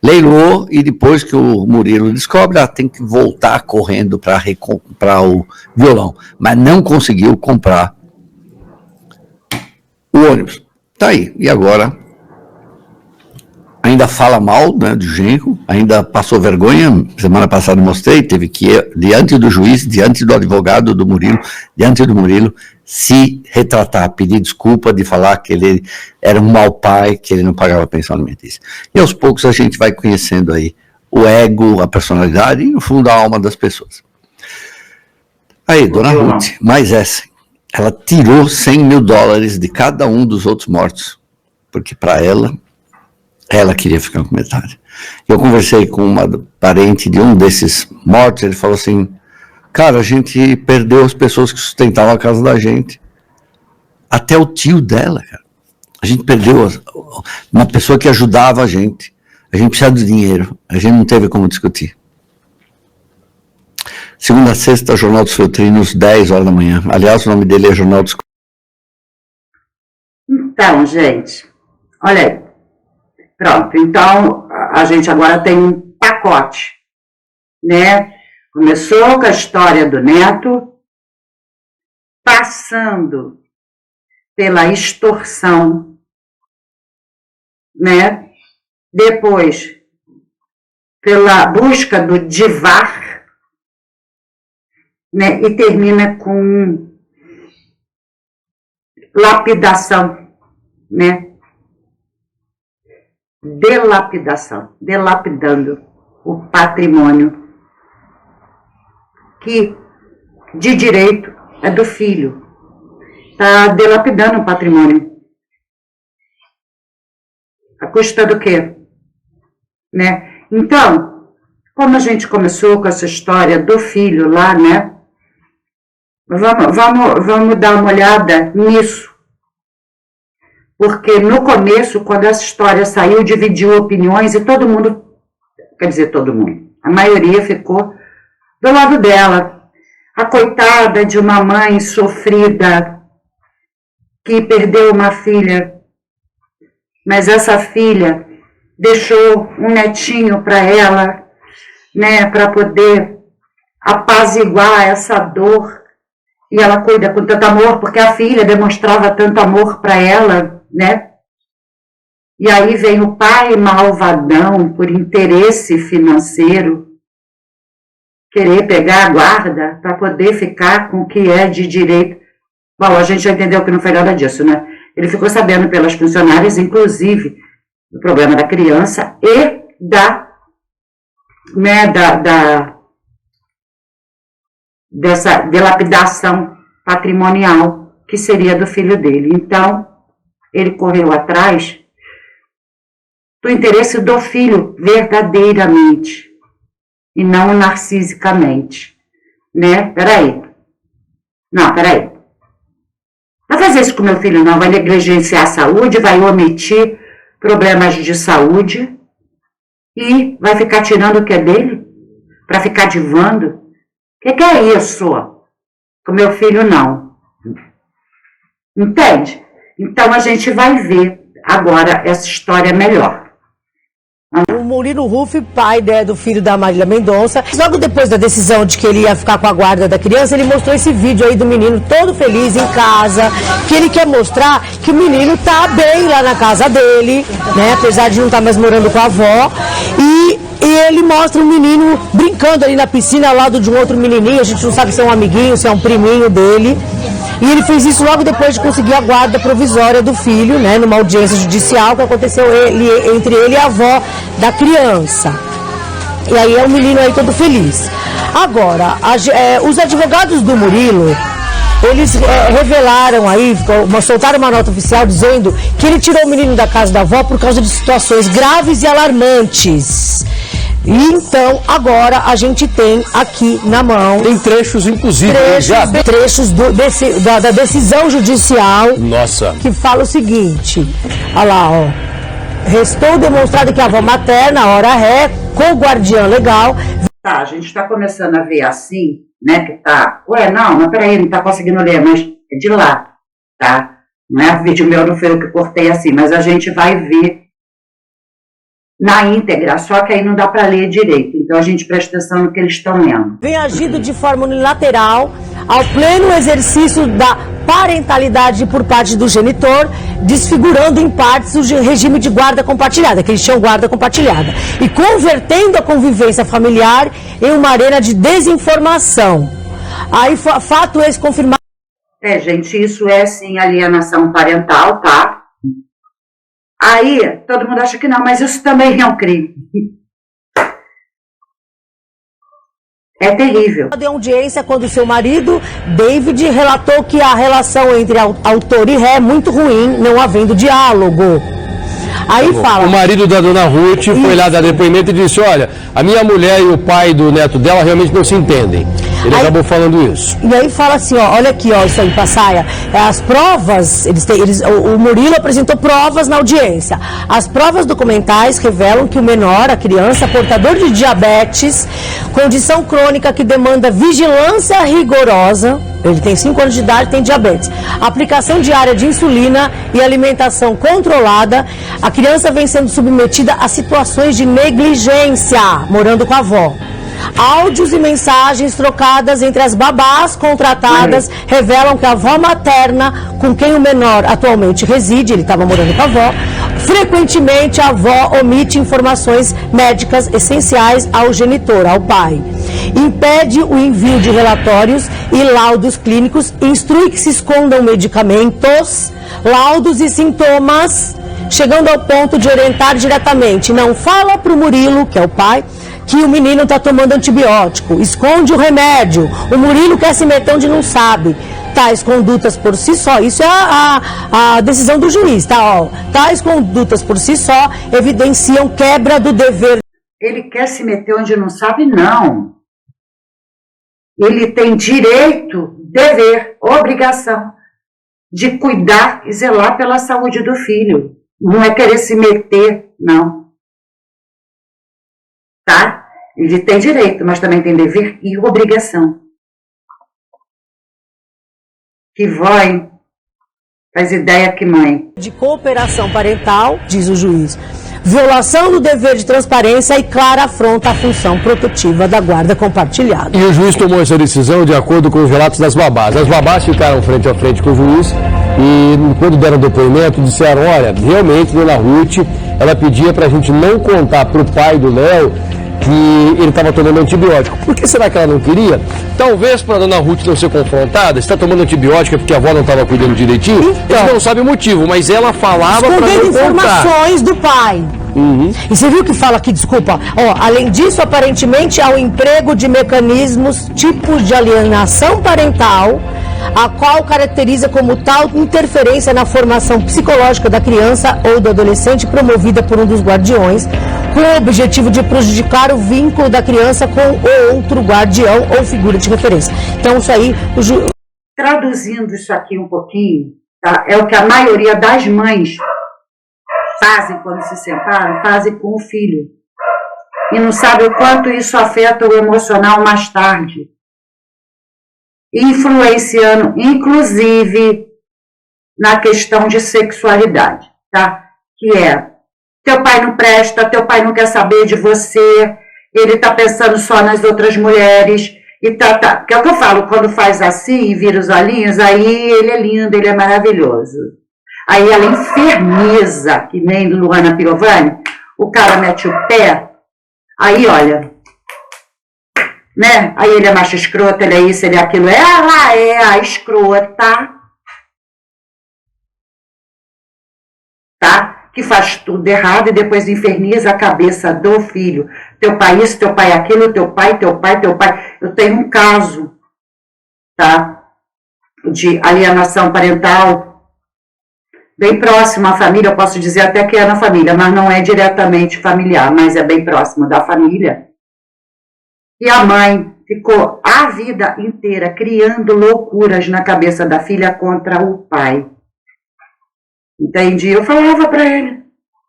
Speaker 3: Leilou e depois que o Murilo descobre, ela tem que voltar correndo para recomprar o violão. Mas não conseguiu comprar o ônibus. Tá aí. E agora? Ainda fala mal, né, do genro, ainda passou vergonha. Semana passada mostrei, teve que ir diante do juiz, diante do advogado do Murilo, diante do Murilo, se retratar, pedir desculpa de falar que ele era um mau pai, que ele não pagava pensão alimentícia. E aos poucos a gente vai conhecendo aí o ego, a personalidade e, no fundo, a alma das pessoas. Aí, dona Ruth, mais essa. Ela tirou $100 mil de cada um dos outros mortos, porque para ela queria ficar com metade. Eu conversei com uma parente de um desses mortos, ele falou assim, cara, a gente perdeu as pessoas que sustentavam a casa da gente. Até o tio dela, cara. A gente perdeu uma pessoa que ajudava a gente. A gente precisava de dinheiro. A gente não teve como discutir. Segunda a sexta, Jornal dos Feltrinos, 10 horas da manhã. Aliás, o nome dele é Jornal dos...
Speaker 2: Então, gente, olha aí. Pronto, então a gente agora tem um pacote, né? Começou com a história do neto, passando pela extorsão, né? Depois, pela busca do divar, né? E termina com lapidação, né? Delapidação, delapidando o patrimônio que de direito é do filho. Está delapidando o patrimônio. A custa do quê? Né? Então, como a gente começou com essa história do filho lá, né? Vamos dar uma olhada nisso. Porque no começo, quando essa história saiu, dividiu opiniões e todo mundo, quer dizer, todo mundo, a maioria ficou do lado dela. A coitada de uma mãe sofrida que perdeu uma filha, mas essa filha deixou um netinho para ela, né, para poder apaziguar essa dor. E ela cuida com tanto amor, porque a filha demonstrava tanto amor para ela, né? E aí vem o pai malvadão, por interesse financeiro, querer pegar a guarda para poder ficar com o que é de direito. Bom, a gente já entendeu que não foi nada disso, né? Ele ficou sabendo pelas funcionárias, inclusive, do problema da criança e dessa dilapidação patrimonial que seria do filho dele. Então, ele correu atrás do interesse do filho verdadeiramente e não narcisicamente, né? Peraí. Vai fazer isso com meu filho não, vai negligenciar a saúde, vai omitir problemas de saúde e vai ficar tirando o que é dele para ficar divando. O que é isso? Com meu filho não. Entende? Então a gente vai ver agora essa história melhor.
Speaker 4: O Murilo Huff, pai do filho da Marília Mendonça, logo depois da decisão de que ele ia ficar com a guarda da criança, ele mostrou esse vídeo aí do menino todo feliz em casa, que ele quer mostrar que o menino tá bem lá na casa dele, né, apesar de não estar mais morando com a avó, e ele mostra o menino brincando ali na piscina ao lado de um outro menininho, a gente não sabe se é um amiguinho, se é um priminho dele. E ele fez isso logo depois de conseguir a guarda provisória do filho, né, numa audiência judicial que aconteceu entre ele e a avó da criança. E aí é um menino aí todo feliz. Agora, os advogados do Murilo, eles revelaram aí, soltaram uma nota oficial dizendo que ele tirou o menino da casa da avó por causa de situações graves e alarmantes. E então, agora a gente tem aqui na mão...
Speaker 5: Tem trechos, inclusive.
Speaker 4: Trechos da decisão judicial.
Speaker 5: Nossa.
Speaker 4: Que fala o seguinte, olha lá, ó. Restou demonstrado que a avó materna, hora ré, com o guardião legal...
Speaker 2: Tá, a gente está começando a ver assim, né, que tá... Ué, não, mas peraí, não tá conseguindo ler, mas é de lá, tá? Não é vídeo meu, não foi eu que cortei assim, mas a gente vai ver na íntegra, só que aí não dá para ler direito. Então a gente presta atenção no que eles estão lendo.
Speaker 4: Vem agindo de forma unilateral ao pleno exercício da parentalidade por parte do genitor, desfigurando em partes o regime de guarda compartilhada, que eles tinham guarda compartilhada, e convertendo a convivência familiar em uma arena de desinformação. Aí, fato esse confirmado.
Speaker 2: Gente, isso é sim alienação parental, tá? Aí, todo mundo acha que não, mas isso também é um crime. É terrível.
Speaker 4: De audiência quando seu marido, David, relatou que a relação entre autor e ré é muito ruim, não havendo diálogo. Aí fala...
Speaker 5: O marido da dona Ruth foi lá dar depoimento e disse, olha, a minha mulher e o pai do neto dela realmente não se entendem. Ele acabou falando isso.
Speaker 4: E aí fala assim, ó, olha aqui, ó, isso aí, Passaia. As provas, o Murilo apresentou provas na audiência. As provas documentais revelam que o menor, a criança, portador de diabetes, condição crônica que demanda vigilância rigorosa, ele tem 5 anos de idade, tem diabetes, aplicação diária de insulina e alimentação controlada, a criança vem sendo submetida a situações de negligência, morando com a avó. Áudios e mensagens trocadas entre as babás contratadas revelam que a avó materna, com quem o menor atualmente reside, ele estava morando com a avó, frequentemente a avó omite informações médicas essenciais ao genitor, ao pai. Impede o envio de relatórios e laudos clínicos, instrui que se escondam medicamentos, laudos e sintomas, chegando ao ponto de orientar diretamente. Não fala para o Murilo, que é o pai, que o menino está tomando antibiótico, esconde o remédio, o Murilo quer se meter onde não sabe. Tais condutas por si só, isso é a decisão do juiz, tá? Ó, tais condutas por si só evidenciam quebra do dever.
Speaker 2: Ele quer se meter onde não sabe, não. Ele tem direito, dever, obrigação de cuidar e zelar pela saúde do filho. Não é querer se meter, não. Tá? Ele tem direito, mas também tem dever e obrigação. Que vó, hein? Faz ideia que mãe.
Speaker 4: De cooperação parental, diz o juiz, violação do dever de transparência e clara afronta à função protetiva da guarda compartilhada.
Speaker 5: E o juiz tomou essa decisão de acordo com os relatos das babás. As babás ficaram frente a frente com o juiz e, quando deram depoimento, disseram, olha, realmente, dona Ruth, ela pedia para a gente não contar para o pai do Léo que ele estava tomando antibiótico. Por que será que ela não queria? Talvez para a dona Ruth não ser confrontada, está tomando antibiótico é porque a avó não estava cuidando direitinho, então, ele não sabe o motivo, mas ela falava para não
Speaker 4: informações do pai. E você viu que fala aqui, desculpa, ó, além disso, aparentemente há o emprego de mecanismos, tipos de alienação parental, a qual caracteriza como tal interferência na formação psicológica da criança ou do adolescente promovida por um dos guardiões, com o objetivo de prejudicar o vínculo da criança com o outro guardião ou figura de referência. Então, isso aí...
Speaker 2: Traduzindo isso aqui um pouquinho, tá? É o que a maioria das mães fazem quando se separam, fazem com o filho. E não sabe o quanto isso afeta o emocional mais tarde. Influenciando, inclusive, na questão de sexualidade, tá? Que é, teu pai não presta, teu pai não quer saber de você, ele tá pensando só nas outras mulheres, e tá. Que é o que eu falo, quando faz assim, vira os olhinhos, aí ele é lindo, ele é maravilhoso. Aí ela inferniza, que nem Luana Piovani, o cara mete o pé, aí olha... Né? Aí ele é macho escroto, ele é isso, ele é aquilo. Ela é a escrota, tá? Que faz tudo errado e depois inferniza a cabeça do filho. Teu pai isso, teu pai aquilo, teu pai. Eu tenho um caso, tá? De alienação parental bem próximo à família, eu posso dizer até que é na família, mas não é diretamente familiar, mas é bem próximo da família. E a mãe ficou a vida inteira criando loucuras na cabeça da filha contra o pai. Entendi? Eu falava para ele,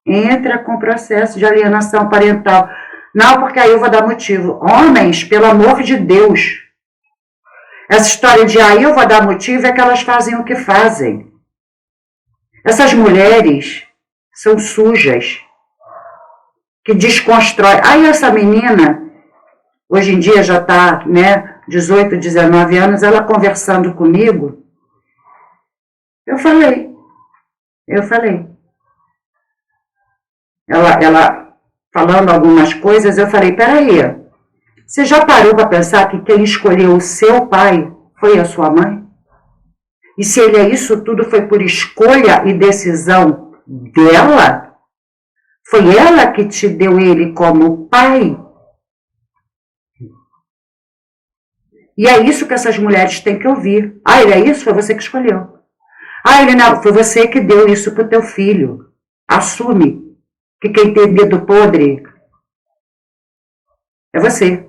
Speaker 2: entra com processo de alienação parental. Não, porque aí eu vou dar motivo. Homens, pelo amor de Deus. Essa história de aí eu vou dar motivo é que elas fazem o que fazem. Essas mulheres são sujas. que desconstrói. Aí essa menina, hoje em dia já está, né, 18, 19 anos, ela conversando comigo, eu falei. Ela falando algumas coisas, eu falei, peraí, você já parou para pensar que quem escolheu o seu pai foi a sua mãe? E se ele é isso tudo, foi por escolha e decisão dela? Foi ela que te deu ele como pai? E é isso que essas mulheres têm que ouvir. Ah, ele é isso? Foi você que escolheu. Ah, ele não, foi você que deu isso pro teu filho. Assume que quem tem dedo podre é você.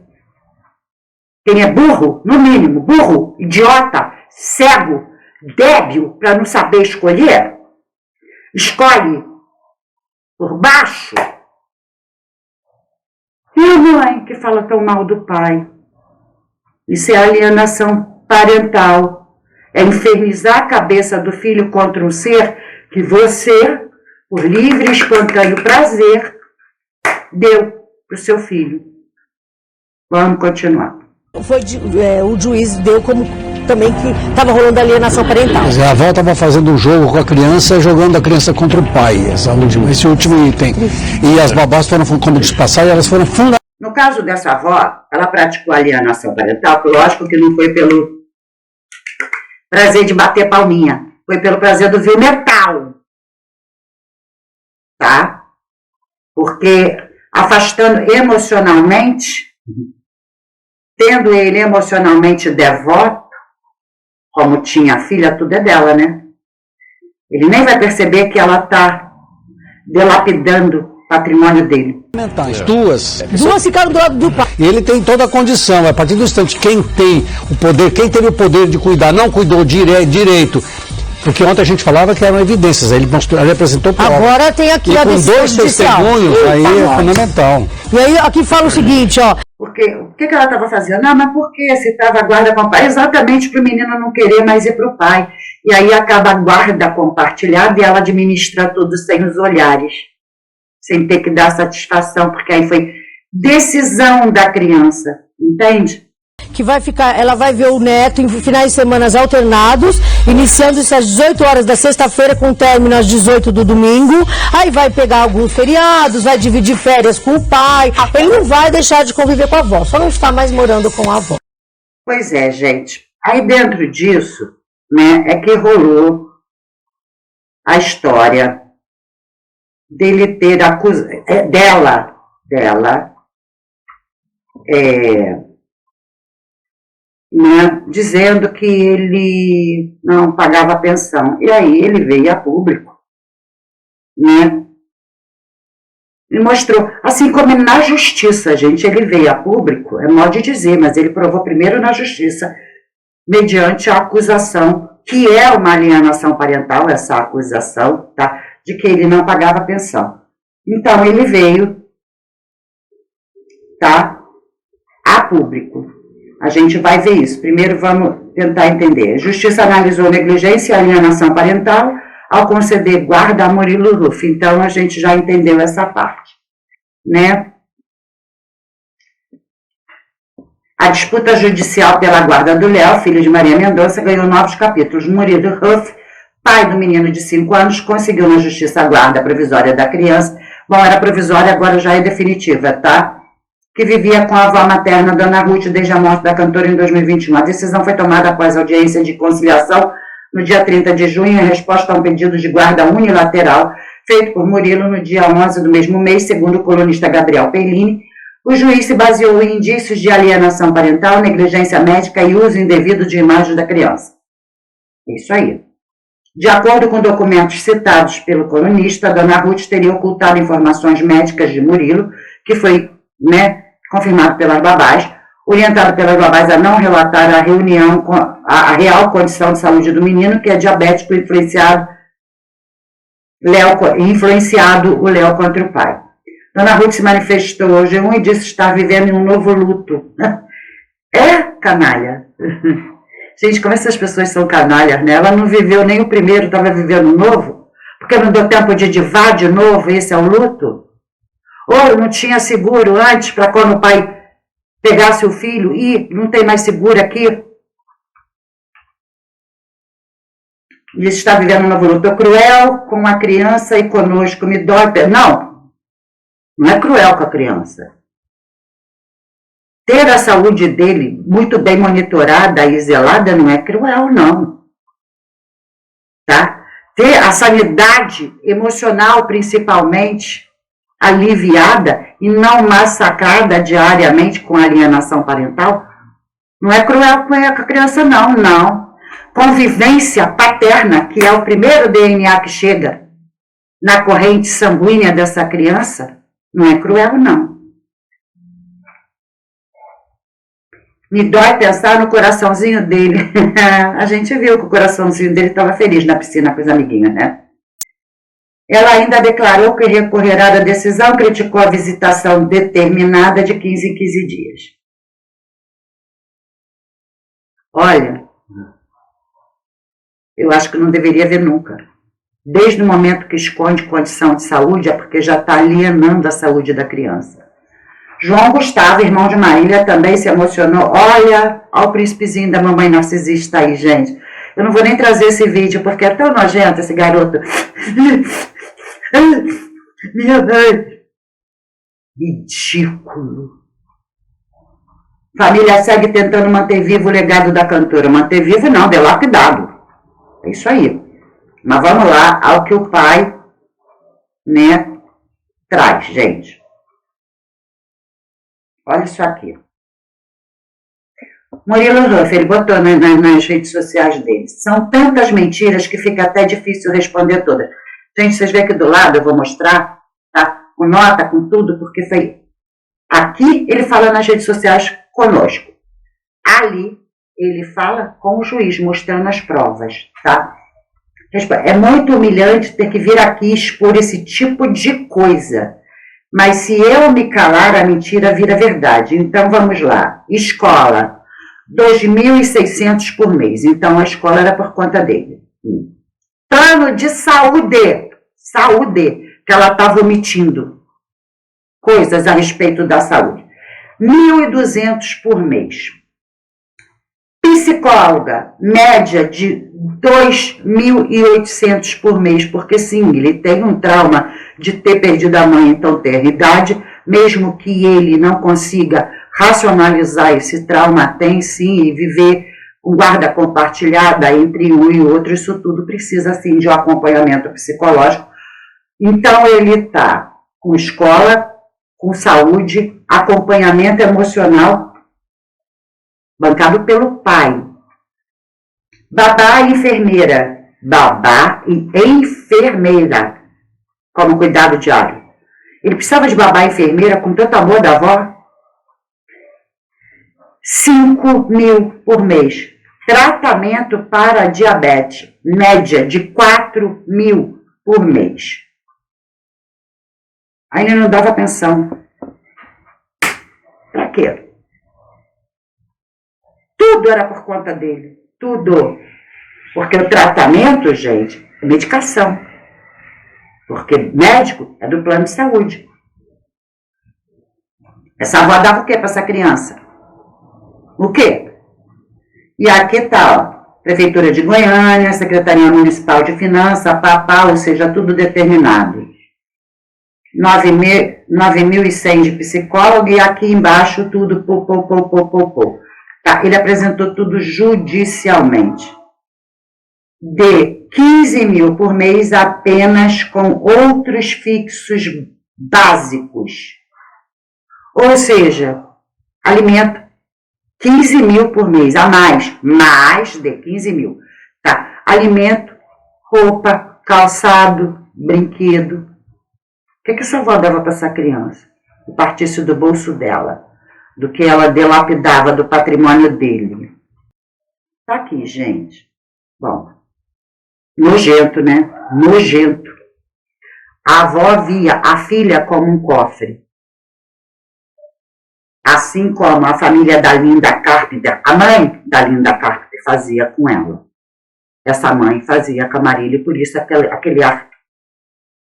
Speaker 2: Quem é burro, no mínimo, burro, idiota, cego, débil para não saber escolher, escolhe por baixo. E a mãe que fala tão mal do pai? Isso é alienação parental. É infernizar a cabeça do filho contra um ser que você, por livre e espontâneo prazer, deu para o seu filho. Vamos continuar.
Speaker 4: O juiz deu como também que estava rolando alienação parental.
Speaker 6: Quer dizer, a avó estava fazendo um jogo com a criança, jogando a criança contra o pai, esse último item. E as babás foram, como diz passar, elas foram fundamentais.
Speaker 2: No caso dessa avó, ela praticou alienação parental, que lógico que não foi pelo prazer de bater palminha, foi pelo prazer do vil metal. Tá? Porque afastando emocionalmente, tendo ele emocionalmente devoto, como tinha a filha, tudo é dela, né? Ele nem vai perceber que ela está dilapidando o patrimônio dele.
Speaker 6: Duas
Speaker 4: ficaram do lado do pai.
Speaker 6: E ele tem toda a condição, a partir do instante, quem tem o poder, quem teve o poder de cuidar, não cuidou direito, porque ontem a gente falava que eram evidências, ele apresentou prova.
Speaker 4: Agora tem aqui a decisão judicial.
Speaker 6: Com 2 testemunhos, aí é fundamental.
Speaker 4: E aí aqui fala o seguinte, ó.
Speaker 2: Porque, o que ela estava fazendo? Não, mas por que se estava a guarda compartilhada? Exatamente para o menino não querer mais ir para o pai. E aí acaba a guarda compartilhada e ela administra tudo sem os olhares. Sem ter que dar satisfação, porque aí foi decisão da criança. Entende?
Speaker 4: Que vai ficar, ela vai ver o neto em finais de semana alternados, iniciando-se às 18 horas da sexta-feira, com término às 18 do domingo. Aí vai pegar alguns feriados, vai dividir férias com o pai. Ele não vai deixar de conviver com a avó, só não está mais morando com a avó.
Speaker 2: Pois é, gente. Aí dentro disso, né, é que rolou a história dele ter acusado, né, dizendo que ele não pagava pensão. E aí ele veio a público, né? Ele mostrou, assim como na justiça, gente, ele veio a público, é modo de dizer, mas ele provou primeiro na justiça, mediante a acusação, que é uma alienação parental, essa acusação, tá? De que ele não pagava pensão. Então ele veio, tá? A público. A gente vai ver isso. Primeiro vamos tentar entender. A Justiça analisou negligência e alienação parental ao conceder guarda a Murilo Ruff. Então a gente já entendeu essa parte, né? A disputa judicial pela guarda do Léo, filho de Maria Mendonça, ganhou novos capítulos. Murilo Ruff, pai do menino de 5 anos, conseguiu na justiça a guarda provisória da criança. Bom, era provisória, agora já é definitiva, tá? Que vivia com a avó materna, Dona Ruth, desde a morte da cantora em 2021. A decisão foi tomada após audiência de conciliação no dia 30 de junho, em resposta a um pedido de guarda unilateral feito por Murilo no dia 11 do mesmo mês, segundo o colunista Gabriel Pellini. O juiz se baseou em indícios de alienação parental, negligência médica e uso indevido de imagem da criança. É isso aí. De acordo com documentos citados pelo colunista, Dona Ruth teria ocultado informações médicas de Murilo, que foi, né, confirmado pelas babás, orientado pelas babás a não relatar a real condição de saúde do menino, que é diabético, influenciado o Léo contra o pai. Dona Ruth se manifestou hoje e disse estar vivendo em um novo luto. É canalha. Gente, como essas pessoas são canalhas, né? Ela não viveu nem o primeiro, estava vivendo o novo, porque não deu tempo de divar de novo, esse é o luto? Ou não tinha seguro antes para quando o pai pegasse o filho e não tem mais seguro aqui. E está vivendo uma luta cruel com a criança e conosco, me dói. Não é cruel com a criança. Ter a saúde dele muito bem monitorada e zelada não é cruel, não. Tá? Ter a sanidade emocional, principalmente, aliviada e não massacrada diariamente com alienação parental, não é cruel com a criança, não. Convivência paterna, que é o primeiro DNA que chega na corrente sanguínea dessa criança, não é cruel, não. Me dói pensar no coraçãozinho dele. A gente viu que o coraçãozinho dele estava feliz na piscina com os amiguinhos, né? Ela ainda declarou que recorrerá da decisão, criticou a visitação determinada de 15 em 15 dias. Olha, eu acho que não deveria haver nunca. Desde o momento que esconde condição de saúde, é porque já está alienando a saúde da criança. João Gustavo, irmão de Marília, também se emocionou. Olha o príncipezinho da mamãe narcisista aí, gente. Eu não vou nem trazer esse vídeo, porque é tão nojento esse garoto. Minha mãe. Ridículo. Família segue tentando manter vivo o legado da cantora. Manter vivo não, delapidado. É isso aí. Mas vamos lá ao que o pai, né, traz, gente. Olha isso aqui. Murilo Ruff, ele botou nas redes sociais dele. São tantas mentiras que fica até difícil responder todas. Gente, vocês veem aqui do lado, eu vou mostrar, tá? Com nota, com tudo, porque foi... Aqui ele fala nas redes sociais conosco. Ali ele fala com o juiz, mostrando as provas, tá? É muito humilhante ter que vir aqui expor esse tipo de coisa. Mas se eu me calar, a mentira vira verdade. Então, vamos lá. Escola, 2.600 por mês. Então, a escola era por conta dele. Plano de saúde, que ela estava omitindo coisas a respeito da saúde. 1.200 por mês. Psicóloga, média de 2.800 por mês, porque sim, ele tem um trauma de ter perdido a mãe em tão tenra idade, mesmo que ele não consiga racionalizar esse trauma, tem sim, e viver com guarda compartilhada entre um e outro, isso tudo precisa sim de um acompanhamento psicológico. Então ele está com escola, com saúde, acompanhamento emocional, bancado pelo pai. Babá e enfermeira. Babá e enfermeira. Como cuidado diário. Ele precisava de babá e enfermeira com tanto amor da avó. 5.000 por mês. Tratamento para diabetes. Média de 4.000 por mês. Ainda não dava pensão. Pra quê? Tudo era por conta dele. Tudo. Porque o tratamento, gente, é medicação. Porque médico é do plano de saúde. Essa avó dava o quê para essa criança? O quê? E aqui tá, ó, Prefeitura de Goiânia, Secretaria Municipal de Finanças, ou seja, tudo determinado. 9.100 de psicólogo e aqui embaixo tudo Tá, ele apresentou tudo judicialmente. De 15.000 por mês apenas com outros fixos básicos. Ou seja, alimento 15.000 por mês, a mais de 15.000. Tá, alimento, roupa, calçado, brinquedo. O que essa avó dava para essa criança? Que partisse do bolso dela, do que ela delapidava do patrimônio dele. Tá aqui, gente. Bom, nojento, né? Nojento. A avó via a filha como um cofre. Assim como a família da Linda Carpenter, a mãe da Linda Carpenter fazia com ela. Essa mãe fazia com a Marília, e por isso aquele ar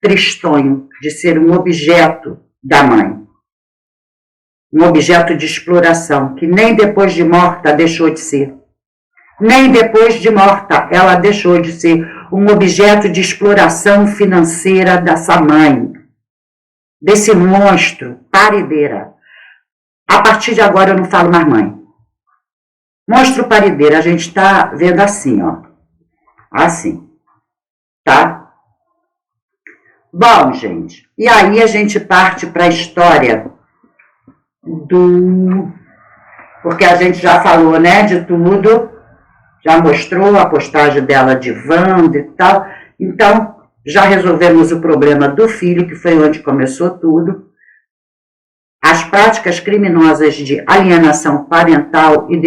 Speaker 2: tristonho de ser um objeto da mãe. Um objeto de exploração, que nem depois de morta deixou de ser. Nem depois de morta ela deixou de ser um objeto de exploração financeira dessa mãe, desse monstro, parideira. A partir de agora eu não falo mais mãe. Monstro parideira, a gente está vendo assim, ó. Assim. Tá? Bom, gente, e aí a gente parte para a história porque a gente já falou, né, de tudo, já mostrou a postagem dela de Wanda e tal, então já resolvemos o problema do filho, que foi onde começou tudo. As práticas criminosas de alienação parental e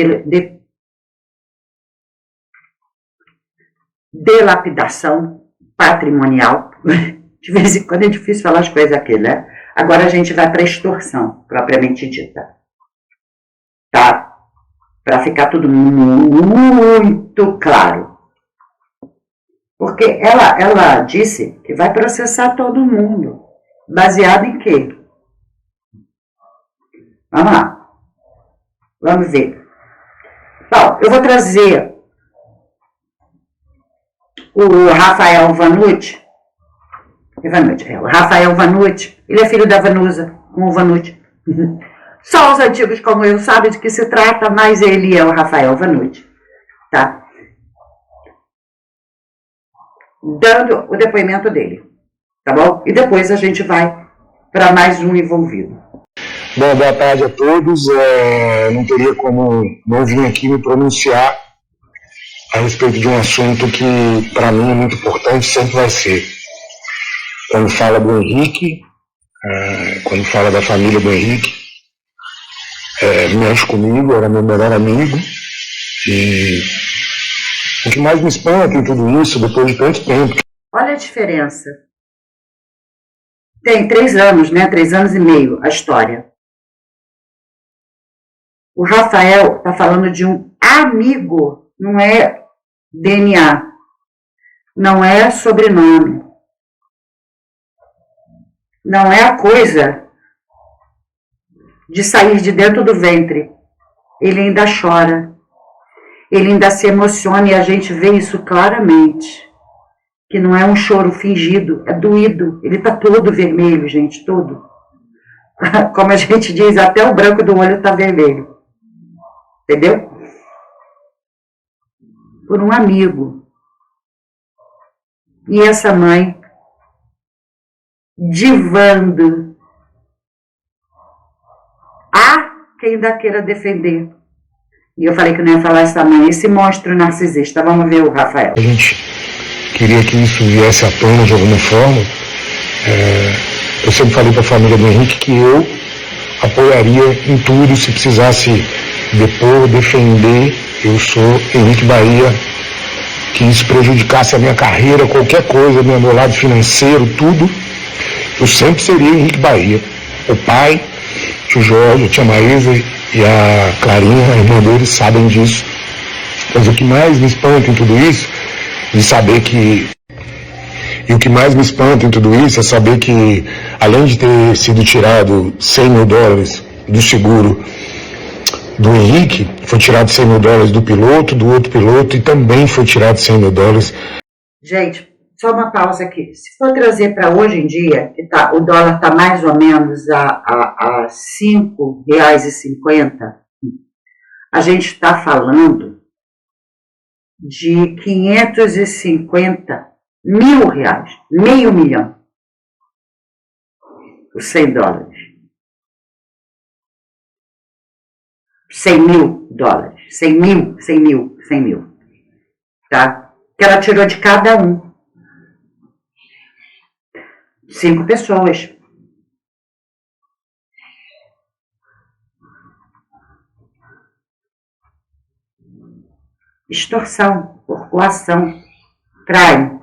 Speaker 2: delapidação patrimonial. De vez em quando é difícil falar as coisas aqui, né? Agora a gente vai para a extorsão, propriamente dita. Tá? Para ficar tudo muito claro. Porque ela disse que vai processar todo mundo. Baseado em quê? Vamos lá. Vamos ver. Bom, eu vou trazer o Rafael Vanucci. O Rafael Vanucci, ele é filho da Vanusa, com o Vanucci. Só os antigos como eu sabem de que se trata, mas ele é o Rafael Vanucci, tá? Dando o depoimento dele, tá bom? E depois a gente vai para mais um envolvido.
Speaker 7: Bom, boa tarde a todos. Não teria como não vir aqui me pronunciar a respeito de um assunto que para mim é muito importante, sempre vai ser. Quando fala do Henrique, quando fala da família do Henrique, mexe comigo, era meu melhor amigo, e o que mais me espanta em tudo isso, depois de tanto tempo.
Speaker 2: Olha a diferença. Tem 3 anos, né? 3 anos e meio a história. O Rafael está falando de um amigo, não é DNA, não é sobrenome. Não é a coisa de sair de dentro do ventre. Ele ainda chora. Ele ainda se emociona e a gente vê isso claramente. Que não é um choro fingido, é doído. Ele está todo vermelho, gente, todo. Como a gente diz, até o branco do olho está vermelho. Entendeu? Por um amigo. E essa mãe divando. Há quem ainda queira defender. E eu falei que não ia falar essa mãe, esse monstro narcisista. Vamos ver o Rafael.
Speaker 7: A gente queria que isso viesse à tona de alguma forma. Eu sempre falei para a família do Henrique que eu apoiaria em tudo, se precisasse depor, defender. Eu sou Henrique Bahia, que isso prejudicasse a minha carreira, qualquer coisa, meu lado financeiro, tudo. Eu sempre seria Henrique Bahia. O pai, o tio Jorge, a tia Maísa e a Clarinha, a irmã deles, sabem disso. Mas o que mais me espanta em tudo isso, de saber que... E o que mais me espanta em tudo isso é saber que, além de ter sido tirado 100 mil dólares do seguro do Henrique, foi tirado 100 mil dólares do piloto, do outro piloto, e também foi tirado 100 mil dólares.
Speaker 2: Gente, só uma pausa aqui. Se for trazer para hoje em dia, que o dólar está mais ou menos a R$ 5,50, a gente está falando de 550 mil reais, meio milhão, os 100 dólares. 100 mil dólares, 100 mil, tá? Que ela tirou de cada um. 5 pessoas. Extorsão, por coação, crime.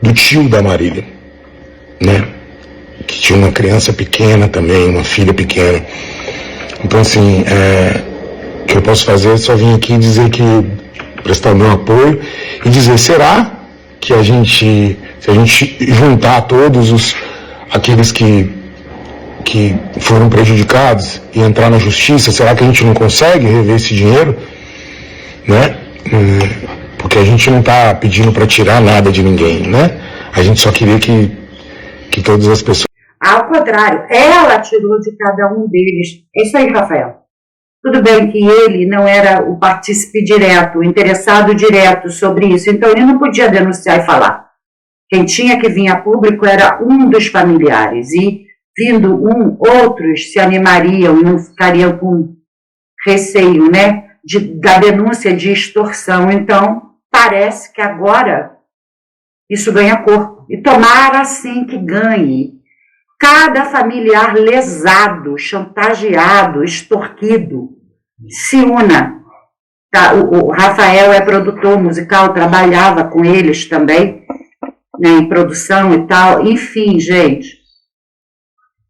Speaker 7: Do tio da Marília, né? Que tinha uma criança pequena também, uma filha pequena. Então, assim, o que eu posso fazer é só vir aqui dizer que, prestar o meu apoio e dizer, será que se a gente juntar todos aqueles que que foram prejudicados e entrar na justiça, será que a gente não consegue rever esse dinheiro? Né? Porque a gente não está pedindo para tirar nada de ninguém, né? A gente só queria que todas as pessoas...
Speaker 2: Ao contrário, ela tirou de cada um deles. É isso aí, Rafael. Tudo bem que ele não era o partícipe direto, o interessado direto sobre isso, então ele não podia denunciar e falar. Quem tinha que vir a público era um dos familiares, e vindo outros se animariam e não ficariam com receio, né, da denúncia de extorsão. Então, parece que agora isso ganha corpo. E tomara, sim, que ganhe. Cada familiar lesado, chantageado, extorquido, se una. Tá? O Rafael é produtor musical, trabalhava com eles também, né, em produção e tal. Enfim, gente,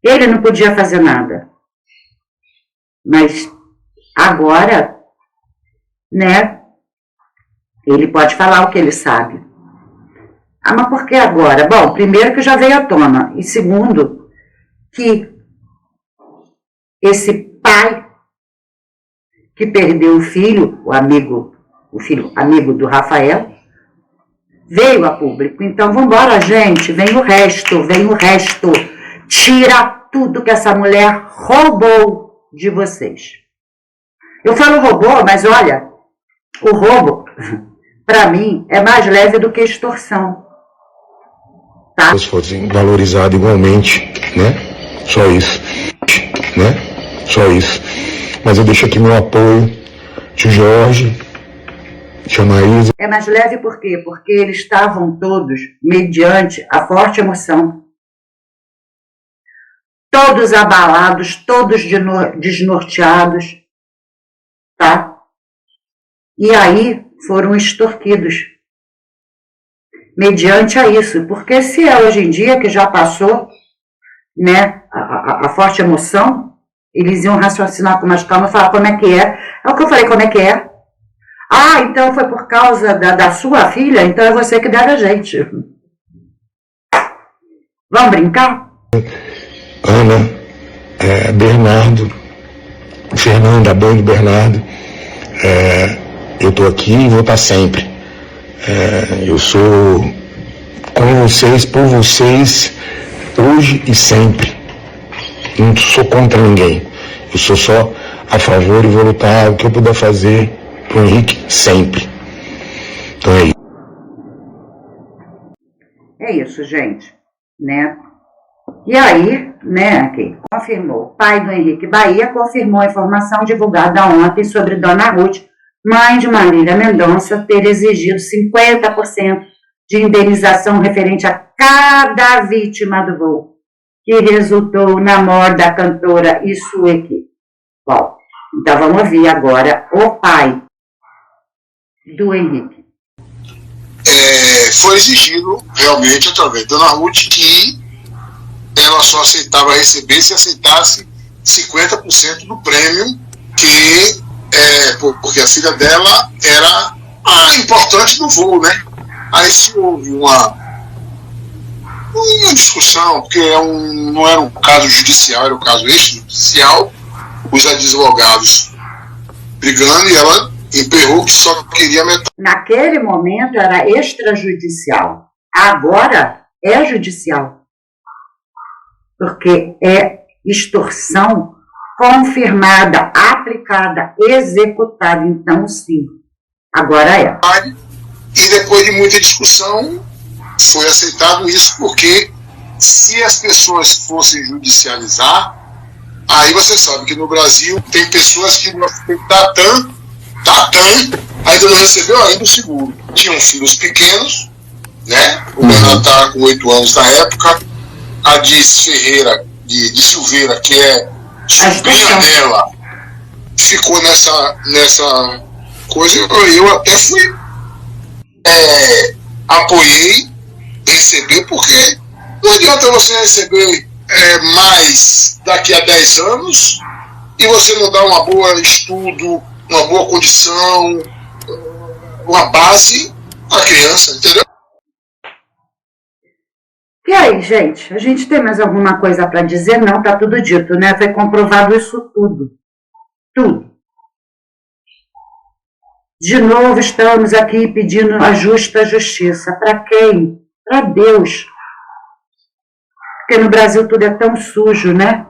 Speaker 2: ele não podia fazer nada. Mas agora, né, ele pode falar o que ele sabe. Ah, mas por que agora? Bom, primeiro que já veio à tona, e segundo, que esse pai que perdeu o filho, o filho amigo do Rafael, veio a público. Então, vamos embora, gente, vem o resto. Tira tudo que essa mulher roubou de vocês. Eu falo roubou, mas olha, o roubo, para mim, é mais leve do que extorsão. Tá?
Speaker 7: fossem valorizadas igualmente, né? Só isso, né? Só isso. Mas eu deixo aqui meu apoio, tio Jorge, tia Maísa.
Speaker 2: É mais leve por quê? Porque eles estavam todos mediante a forte emoção. Todos abalados, todos desnorteados, tá? E aí foram extorquidos. Mediante a isso, porque se é hoje em dia que já passou, né, a forte emoção, eles iam raciocinar com mais calma e falar como é que é. É o que eu falei, como é que é? Ah, então foi por causa da sua filha, então é você que deve a gente. Vamos brincar?
Speaker 7: Ana, Bernardo, Fernanda, Bando, Bernardo, eu tô aqui e vou estar sempre. Eu sou com vocês, por vocês, hoje e sempre. Não sou contra ninguém. Eu sou só a favor e vou lutar o que eu puder fazer pro Henrique sempre. Então é isso.
Speaker 2: É isso, gente, né? E aí, né, que confirmou, o pai do Henrique Bahia confirmou a informação divulgada ontem sobre Dona Ruth, mãe de Marília Mendonça, ter exigido 50% de indenização referente a cada vítima do voo, que resultou na morte da cantora e sua equipe. Bom, então vamos ouvir agora o pai do Henrique.
Speaker 8: Foi exigido realmente através da Dona Ruth que ela só aceitava receber se aceitasse 50% do prêmio que porque a filha dela era a importante do voo, né? Aí se houve uma discussão, porque não era um caso judicial, era um caso extrajudicial, os advogados brigando e ela emperrou que só queria metade.
Speaker 2: Naquele momento era extrajudicial, agora é judicial, porque é extorsão confirmada, aplicada, executada. Então, sim, agora é.
Speaker 8: E depois de muita discussão, foi aceitado isso, porque se as pessoas fossem judicializar, aí você sabe que no Brasil tem pessoas que não aceitam ainda não recebeu ainda o seguro. Tinham filhos pequenos, né? O Bernardo estava com 8 anos na época, a Diz Ferreira, de Silveira, que é sobrinha dela, ficou nessa coisa. Eu até fui apoiei receber, porque não adianta você receber mais daqui a 10 anos e você não dar uma boa estudo, uma boa condição, uma base à criança, entendeu?
Speaker 2: E aí, gente? A gente tem mais alguma coisa para dizer? Não, tá tudo dito, né? Foi comprovado isso tudo. Tudo. De novo, estamos aqui pedindo a justa justiça. Para quem? Para Deus. Porque no Brasil tudo é tão sujo, né?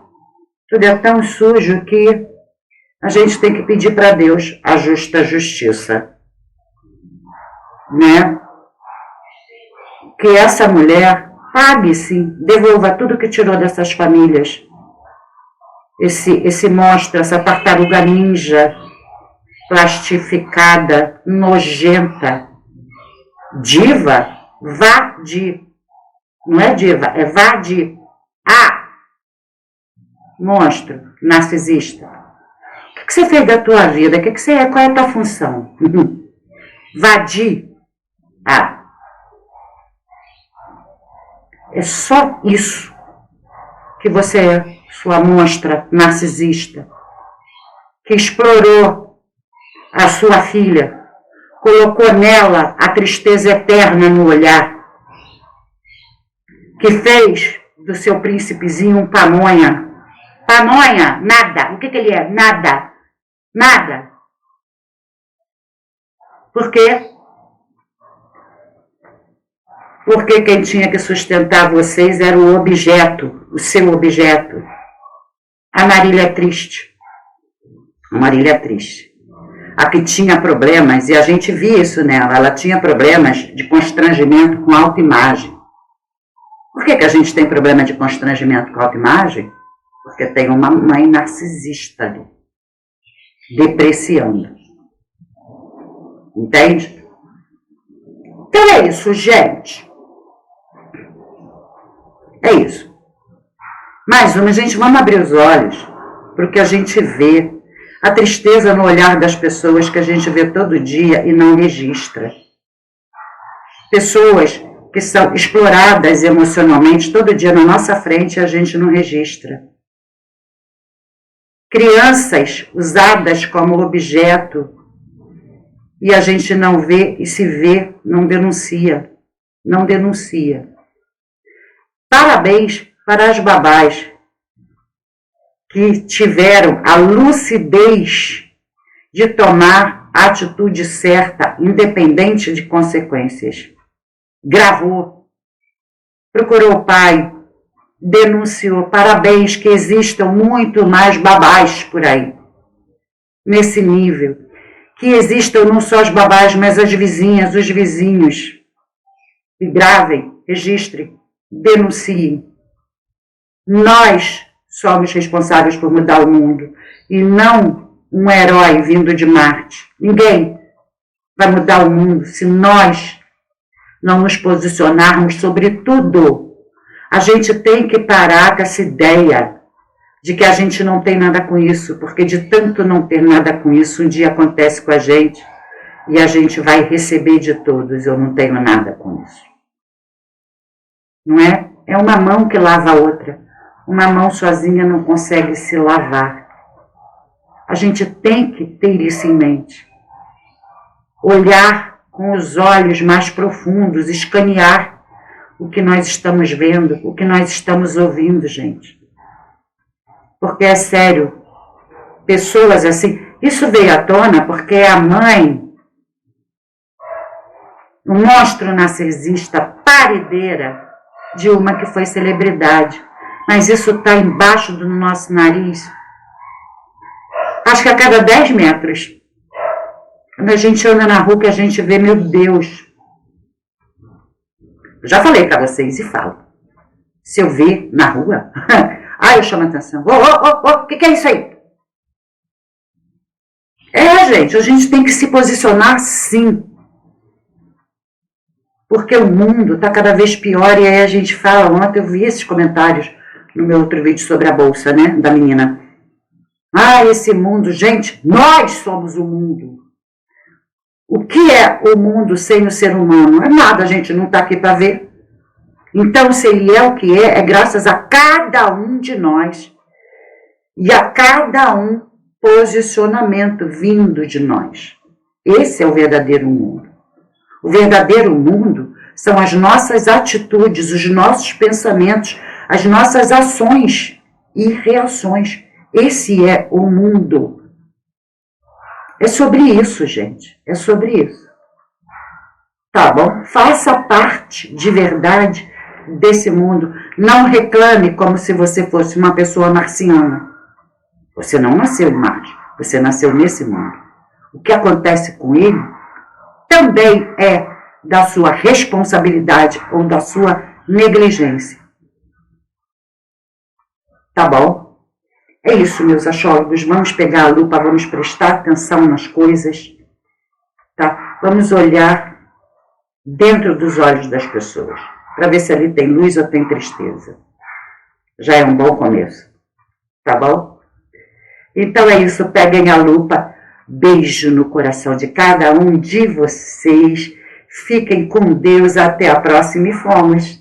Speaker 2: Tudo é tão sujo que a gente tem que pedir para Deus a justa justiça. Né? Que essa mulher pague, sim, devolva tudo que tirou dessas famílias. Esse monstro, essa tartaruga ninja, plastificada, nojenta. Diva? Vadi. Não é diva, é vadi. Ah! Monstro, narcisista. O que você fez da tua vida? Qual é a tua função? Vadi. Ah. É só isso que você é, sua monstra narcisista, que explorou a sua filha, colocou nela a tristeza eterna no olhar, que fez do seu príncipezinho um pamonha. Pamonha, nada. O que ele é? Nada. Nada. Por quê? Porque quem tinha que sustentar vocês era o objeto, o seu objeto. A Marília é triste. A Marília é triste. A que tinha problemas, e a gente via isso nela, ela tinha problemas de constrangimento com autoimagem. Por que a gente tem problema de constrangimento com autoimagem? Porque tem uma mãe narcisista ali, depreciando. Entende? Então é isso, gente. É isso. Mais uma, gente, vamos abrir os olhos para o que a gente vê. A tristeza no olhar das pessoas que a gente vê todo dia e não registra. Pessoas que são exploradas emocionalmente todo dia na nossa frente e a gente não registra. Crianças usadas como objeto e a gente não vê e se vê, não denuncia. Não denuncia. Parabéns para as babás que tiveram a lucidez de tomar a atitude certa, independente de consequências. Gravou, procurou o pai, denunciou. Parabéns, que existam muito mais babás por aí, nesse nível. Que existam não só as babás, mas as vizinhas, os vizinhos. E gravem, registrem, denunciem. Nós somos responsáveis por mudar o mundo e não um herói vindo de Marte. Ninguém vai mudar o mundo se nós não nos posicionarmos sobre tudo. A gente tem que parar com essa ideia de que a gente não tem nada com isso, porque de tanto não ter nada com isso, um dia acontece com a gente e a gente vai receber de todos. Eu não tenho nada com isso. Não é? É uma mão que lava a outra. Uma mão sozinha não consegue se lavar. A gente tem que ter isso em mente. Olhar com os olhos mais profundos, escanear o que nós estamos vendo, o que nós estamos ouvindo, gente. Porque é sério, pessoas assim, isso veio à tona porque a mãe, um monstro narcisista, parideira de uma que foi celebridade. Mas isso está embaixo do nosso nariz. Acho que a cada 10 metros. Quando a gente anda na rua, que a gente vê, meu Deus. Eu já falei para vocês e falo. Se eu ver na rua, eu chamo a atenção. O que é isso aí? Gente, a gente tem que se posicionar sim. Porque o mundo está cada vez pior e aí a gente fala. Ontem eu vi esses comentários no meu outro vídeo sobre a bolsa, né, da menina. Esse mundo, gente, nós somos o mundo. O que é o mundo sem o ser humano? É nada, a gente não está aqui para ver. Então, se ele é o que é graças a cada um de nós e a cada um posicionamento vindo de nós. Esse é o verdadeiro mundo. O verdadeiro mundo são as nossas atitudes, os nossos pensamentos, as nossas ações e reações. Esse é o mundo. É sobre isso, gente. É sobre isso. Tá bom? Faça parte de verdade desse mundo. Não reclame como se você fosse uma pessoa marciana. Você não nasceu em Marte. Você nasceu nesse mundo. O que acontece com ele também é da sua responsabilidade ou da sua negligência. Tá bom? É isso, meus astrólogos. Vamos pegar a lupa, vamos prestar atenção nas coisas, tá? Vamos olhar dentro dos olhos das pessoas, para ver se ali tem luz ou tem tristeza. Já é um bom começo, tá bom? Então é isso, peguem a lupa, beijo no coração de cada um de vocês, fiquem com Deus, até a próxima e fomos!